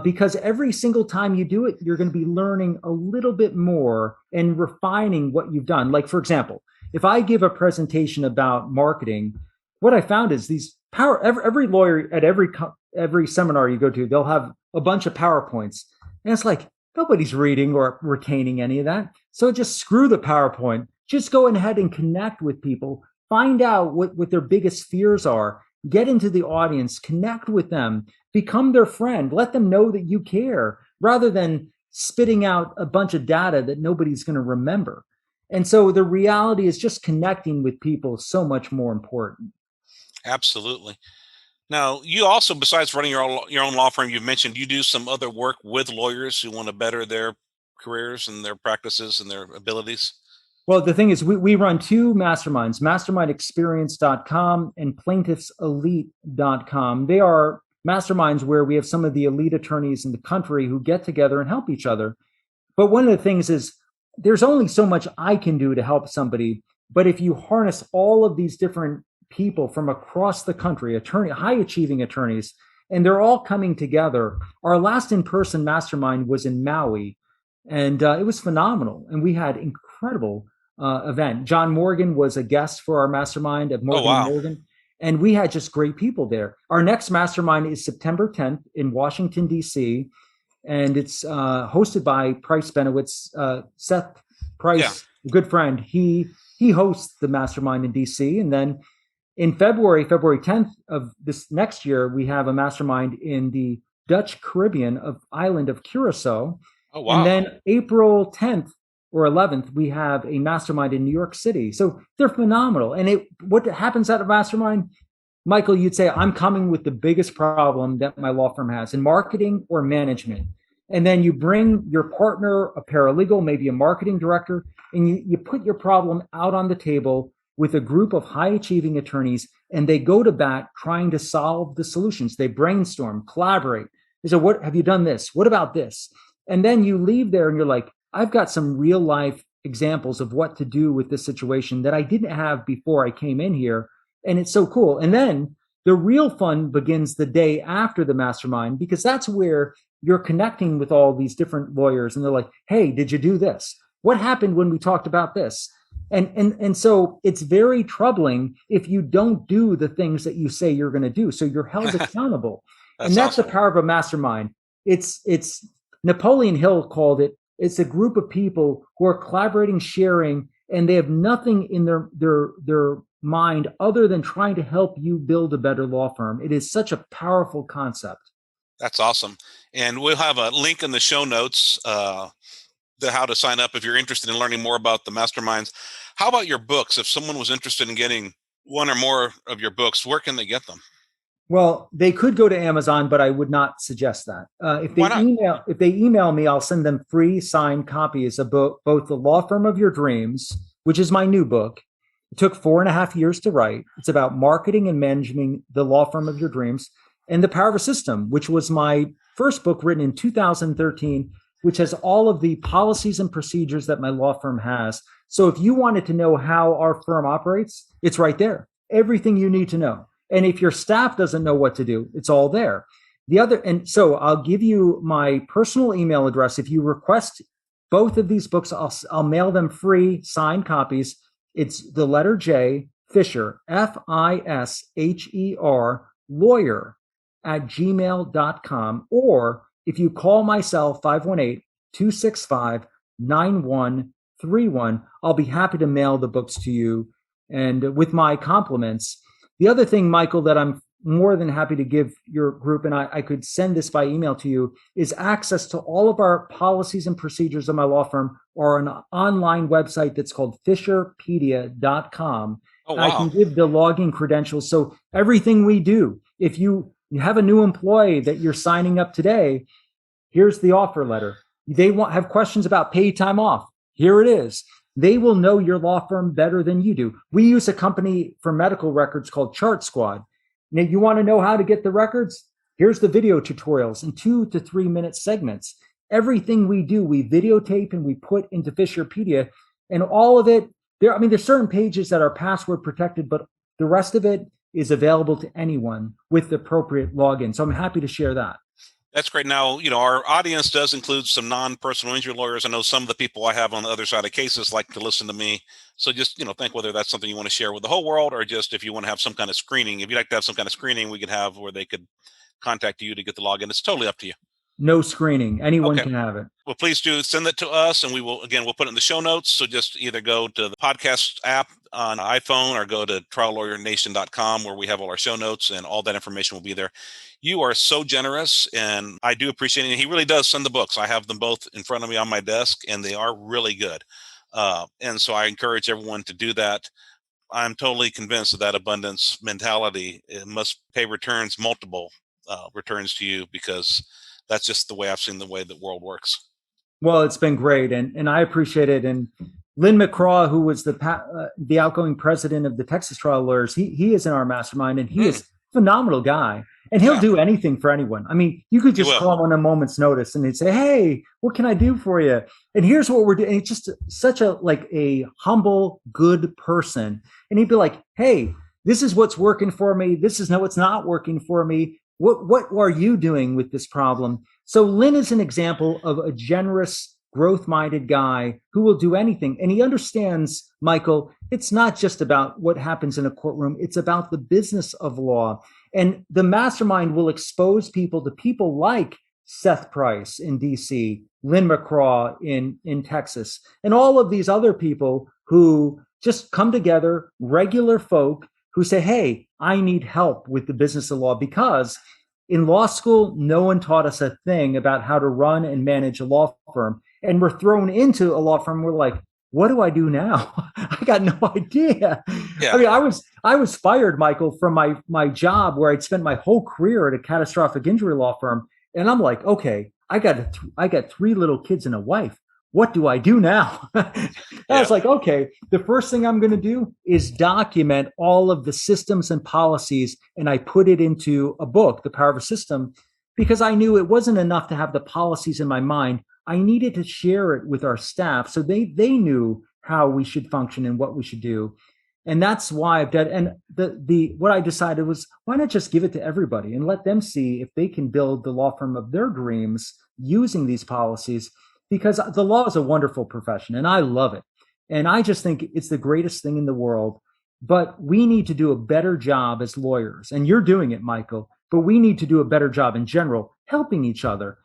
Because every single time you do it, you're going to be learning a little bit more and refining what you've done. Like, for example, if I give a presentation about marketing, what I found is every lawyer at every seminar you go to, they'll have a bunch of PowerPoints. And it's like, nobody's reading or retaining any of that. So just screw the PowerPoint. Just go ahead and connect with people. Find out what their biggest fears are. Get into the audience, connect with them, become their friend, let them know that you care, rather than spitting out a bunch of data that nobody's going to remember. And so the reality is just connecting with people is so much more important. Absolutely. Now, you also, besides running your own law firm, you've mentioned you do some other work with lawyers who want to better their careers and their practices and their abilities. Well, the thing is, we run two masterminds, mastermindexperience.com and plaintiffselite.com. They are masterminds where we have some of the elite attorneys in the country who get together and help each other. But one of the things is there's only so much I can do to help somebody. But if you harness all of these different people from across the country, high achieving attorneys, and they're all coming together. Our last in-person mastermind was in Maui, and it was phenomenal. And we had incredible event. John Morgan was a guest for our mastermind at Morgan Morgan, and we had just great people there. Our next mastermind is September 10th in Washington, D.C., and it's hosted by Price Benowitz. Seth Price, a good friend, he hosts the mastermind in D.C., and then in February 10th of this next year, we have a mastermind in the Dutch Caribbean island of Curacao. Oh, wow. And then April 10th or 11th, we have a mastermind in New York City. So they're phenomenal. And what happens at a mastermind, Michael, you'd say, I'm coming with the biggest problem that my law firm has in marketing or management. And then you bring your partner, a paralegal, maybe a marketing director, and you put your problem out on the table with a group of high achieving attorneys, and they go to bat trying to solve the solutions. They brainstorm, collaborate. They say, what have you done this? What about this? And then you leave there and you're like, I've got some real life examples of what to do with this situation that I didn't have before I came in here. And it's so cool. And then the real fun begins the day after the mastermind, because that's where you're connecting with all these different lawyers. And they're like, hey, did you do this? What happened when we talked about this? And so it's very troubling if you don't do the things that you say you're going to do. So you're held accountable. That's awesome. The power of a mastermind. It's Napoleon Hill called it. It's a group of people who are collaborating, sharing, and they have nothing in their mind other than trying to help you build a better law firm. It is such a powerful concept. That's awesome. And we'll have a link in the show notes, how to sign up if you're interested in learning more about the masterminds. How about your books? If someone was interested in getting one or more of your books, where can they get them? Well, they could go to Amazon, but I would not suggest that. If they email me, I'll send them free signed copies of both The Law Firm of Your Dreams, which is my new book. It took 4.5 years to write. It's about marketing and managing the law firm of your dreams, and The Power of a System, which was my first book written in 2013, which has all of the policies and procedures that my law firm has. So if you wanted to know how our firm operates, it's right there. Everything you need to know. And if your staff doesn't know what to do, it's all there. And so I'll give you my personal email address. If you request both of these books, I'll mail them free, signed copies. It's the letter J, Fisher, Fisher, lawyer @gmail.com. Or if you call my cell, 518-265-9131, I'll be happy to mail the books to you, and with my compliments. The other thing, Michael, that I'm more than happy to give your group, and I could send this by email to you, is access to all of our policies and procedures of my law firm, or an online website that's called fisherpedia.com. Oh, wow. I can give the login credentials. So everything we do, if you You have a new employee that you're signing up today. Here's the offer letter. They have questions about paid time off. Here it is. They will know your law firm better than you do. We use a company for medical records called Chart Squad. Now, you want to know how to get the records? Here's the video tutorials in 2 to 3 minute segments. Everything we do, we videotape and we put into Fisherpedia, and all of it, there's certain pages that are password protected, but the rest of it is available to anyone with the appropriate login. So I'm happy to share that. That's great. Now, our audience does include some non-personal injury lawyers. I know some of the people I have on the other side of cases like to listen to me. So just, think whether that's something you want to share with the whole world, or just if you want to have some kind of screening. If you'd like to have some kind of screening, we could have where they could contact you to get the login. It's totally up to you. No screening. Anyone can have it. Well, please do send that to us, and we'll put it in the show notes. So just either go to the podcast app on iPhone or go to triallawyernation.com where we have all our show notes, and all that information will be there. You are so generous, and I do appreciate it. He really does send the books. I have them both in front of me on my desk, and they are really good. And so I encourage everyone to do that. I'm totally convinced that abundance mentality, it must pay returns, multiple returns to you, because that's just the way I've seen the way the world works. Well, it's been great, and I appreciate it. And Lynn McCraw, who was the outgoing president of the Texas Trial Lawyers, he is in our mastermind, and he is a phenomenal guy. And he'll do anything for anyone. I mean, you could just call him on a moment's notice, and he'd say, "Hey, what can I do for you?" And here's what we're doing. It's just such a humble, good person. And he'd be like, "Hey, this is what's working for me. This is what's not working for me. What are you doing with this problem?" So Lynn is an example of a generous, growth-minded guy who will do anything. And he understands, Michael, it's not just about what happens in a courtroom. It's about the business of law. And the mastermind will expose people to people like Seth Price in DC, Lynn McCraw in Texas, and all of these other people who just come together, regular folk who say, "Hey, I need help with the business of law," because in law school, no one taught us a thing about how to run and manage a law firm. And we're thrown into a law firm. We're like, what do I do now? I got no idea. Yeah. I mean, I was fired, Michael, from my job where I'd spent my whole career at a catastrophic injury law firm. And I'm like, okay, I got 3 little kids and a wife. What do I do now? I was like, okay, the first thing I'm going to do is document all of the systems and policies. And I put it into a book, The Power of a System, because I knew it wasn't enough to have the policies in my mind. I needed to share it with our staff so they knew how we should function and what we should do. And that's why I've done. And what I decided was, why not just give it to everybody and let them see if they can build the law firm of their dreams using these policies, because the law is a wonderful profession and I love it. And I just think it's the greatest thing in the world. But we need to do a better job as lawyers. And you're doing it, Michael. But we need to do a better job in general, helping each other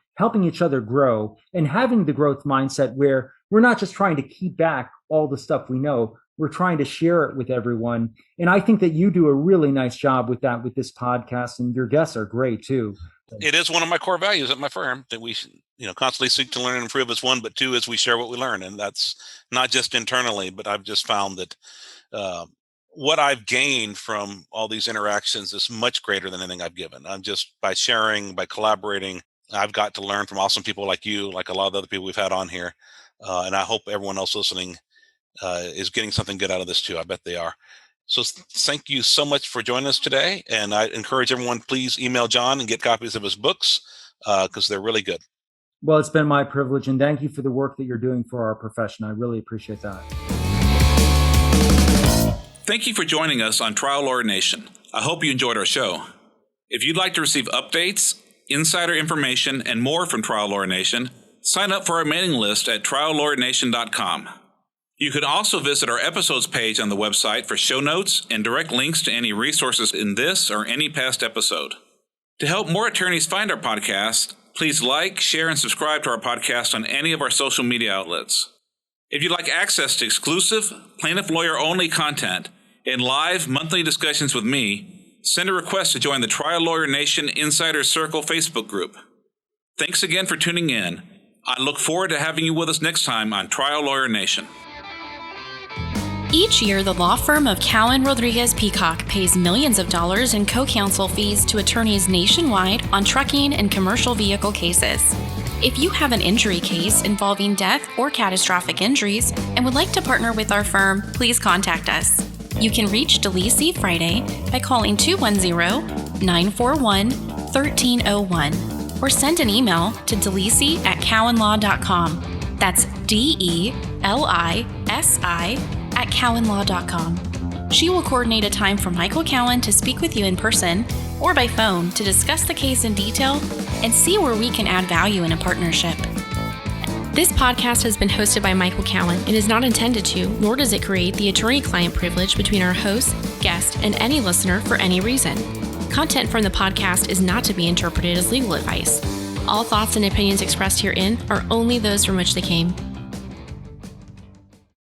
grow, and having the growth mindset where we're not just trying to keep back all the stuff we know. We're trying to share it with everyone. And I think that you do a really nice job with that, with this podcast, and your guests are great too. It is one of my core values at my firm that we, constantly seek to learn and improve as one, but 2 is we share what we learn. And that's not just internally, but I've just found that what I've gained from all these interactions is much greater than anything I've given. I'm just by sharing, by collaborating, I've got to learn from awesome people like you, like a lot of the other people we've had on here. And I hope everyone else listening is getting something good out of this too. I bet they are. So thank you so much for joining us today. And I encourage everyone, please email John and get copies of his books because they're really good. Well, it's been my privilege, and thank you for the work that you're doing for our profession. I really appreciate that. Thank you for joining us on Trial Lawyer Nation. I hope you enjoyed our show. If you'd like to receive updates, insider information, and more from Trial Lawyer Nation, sign up for our mailing list at triallawyernation.com. You can also visit our episodes page on the website for show notes and direct links to any resources in this or any past episode. To help more attorneys find our podcast, please like, share, and subscribe to our podcast on any of our social media outlets. If you'd like access to exclusive, plaintiff lawyer-only content and live monthly discussions with me, send a request to join the Trial Lawyer Nation Insider Circle Facebook group. Thanks again for tuning in. I look forward to having you with us next time on Trial Lawyer Nation. Each year, the law firm of Cowan Rodriguez Peacock pays millions of dollars in co-counsel fees to attorneys nationwide on trucking and commercial vehicle cases. If you have an injury case involving death or catastrophic injuries and would like to partner with our firm, please contact us. You can reach DeLisi Friday by calling 210-941-1301 or send an email to delisi@cowanlaw.com. That's DELISI@cowanlaw.com. She will coordinate a time for Michael Cowan to speak with you in person or by phone to discuss the case in detail and see where we can add value in a partnership. This podcast has been hosted by Michael Cowan and is not intended to, nor does it create the attorney-client privilege between our host, guest, and any listener for any reason. Content from the podcast is not to be interpreted as legal advice. All thoughts and opinions expressed herein are only those from which they came.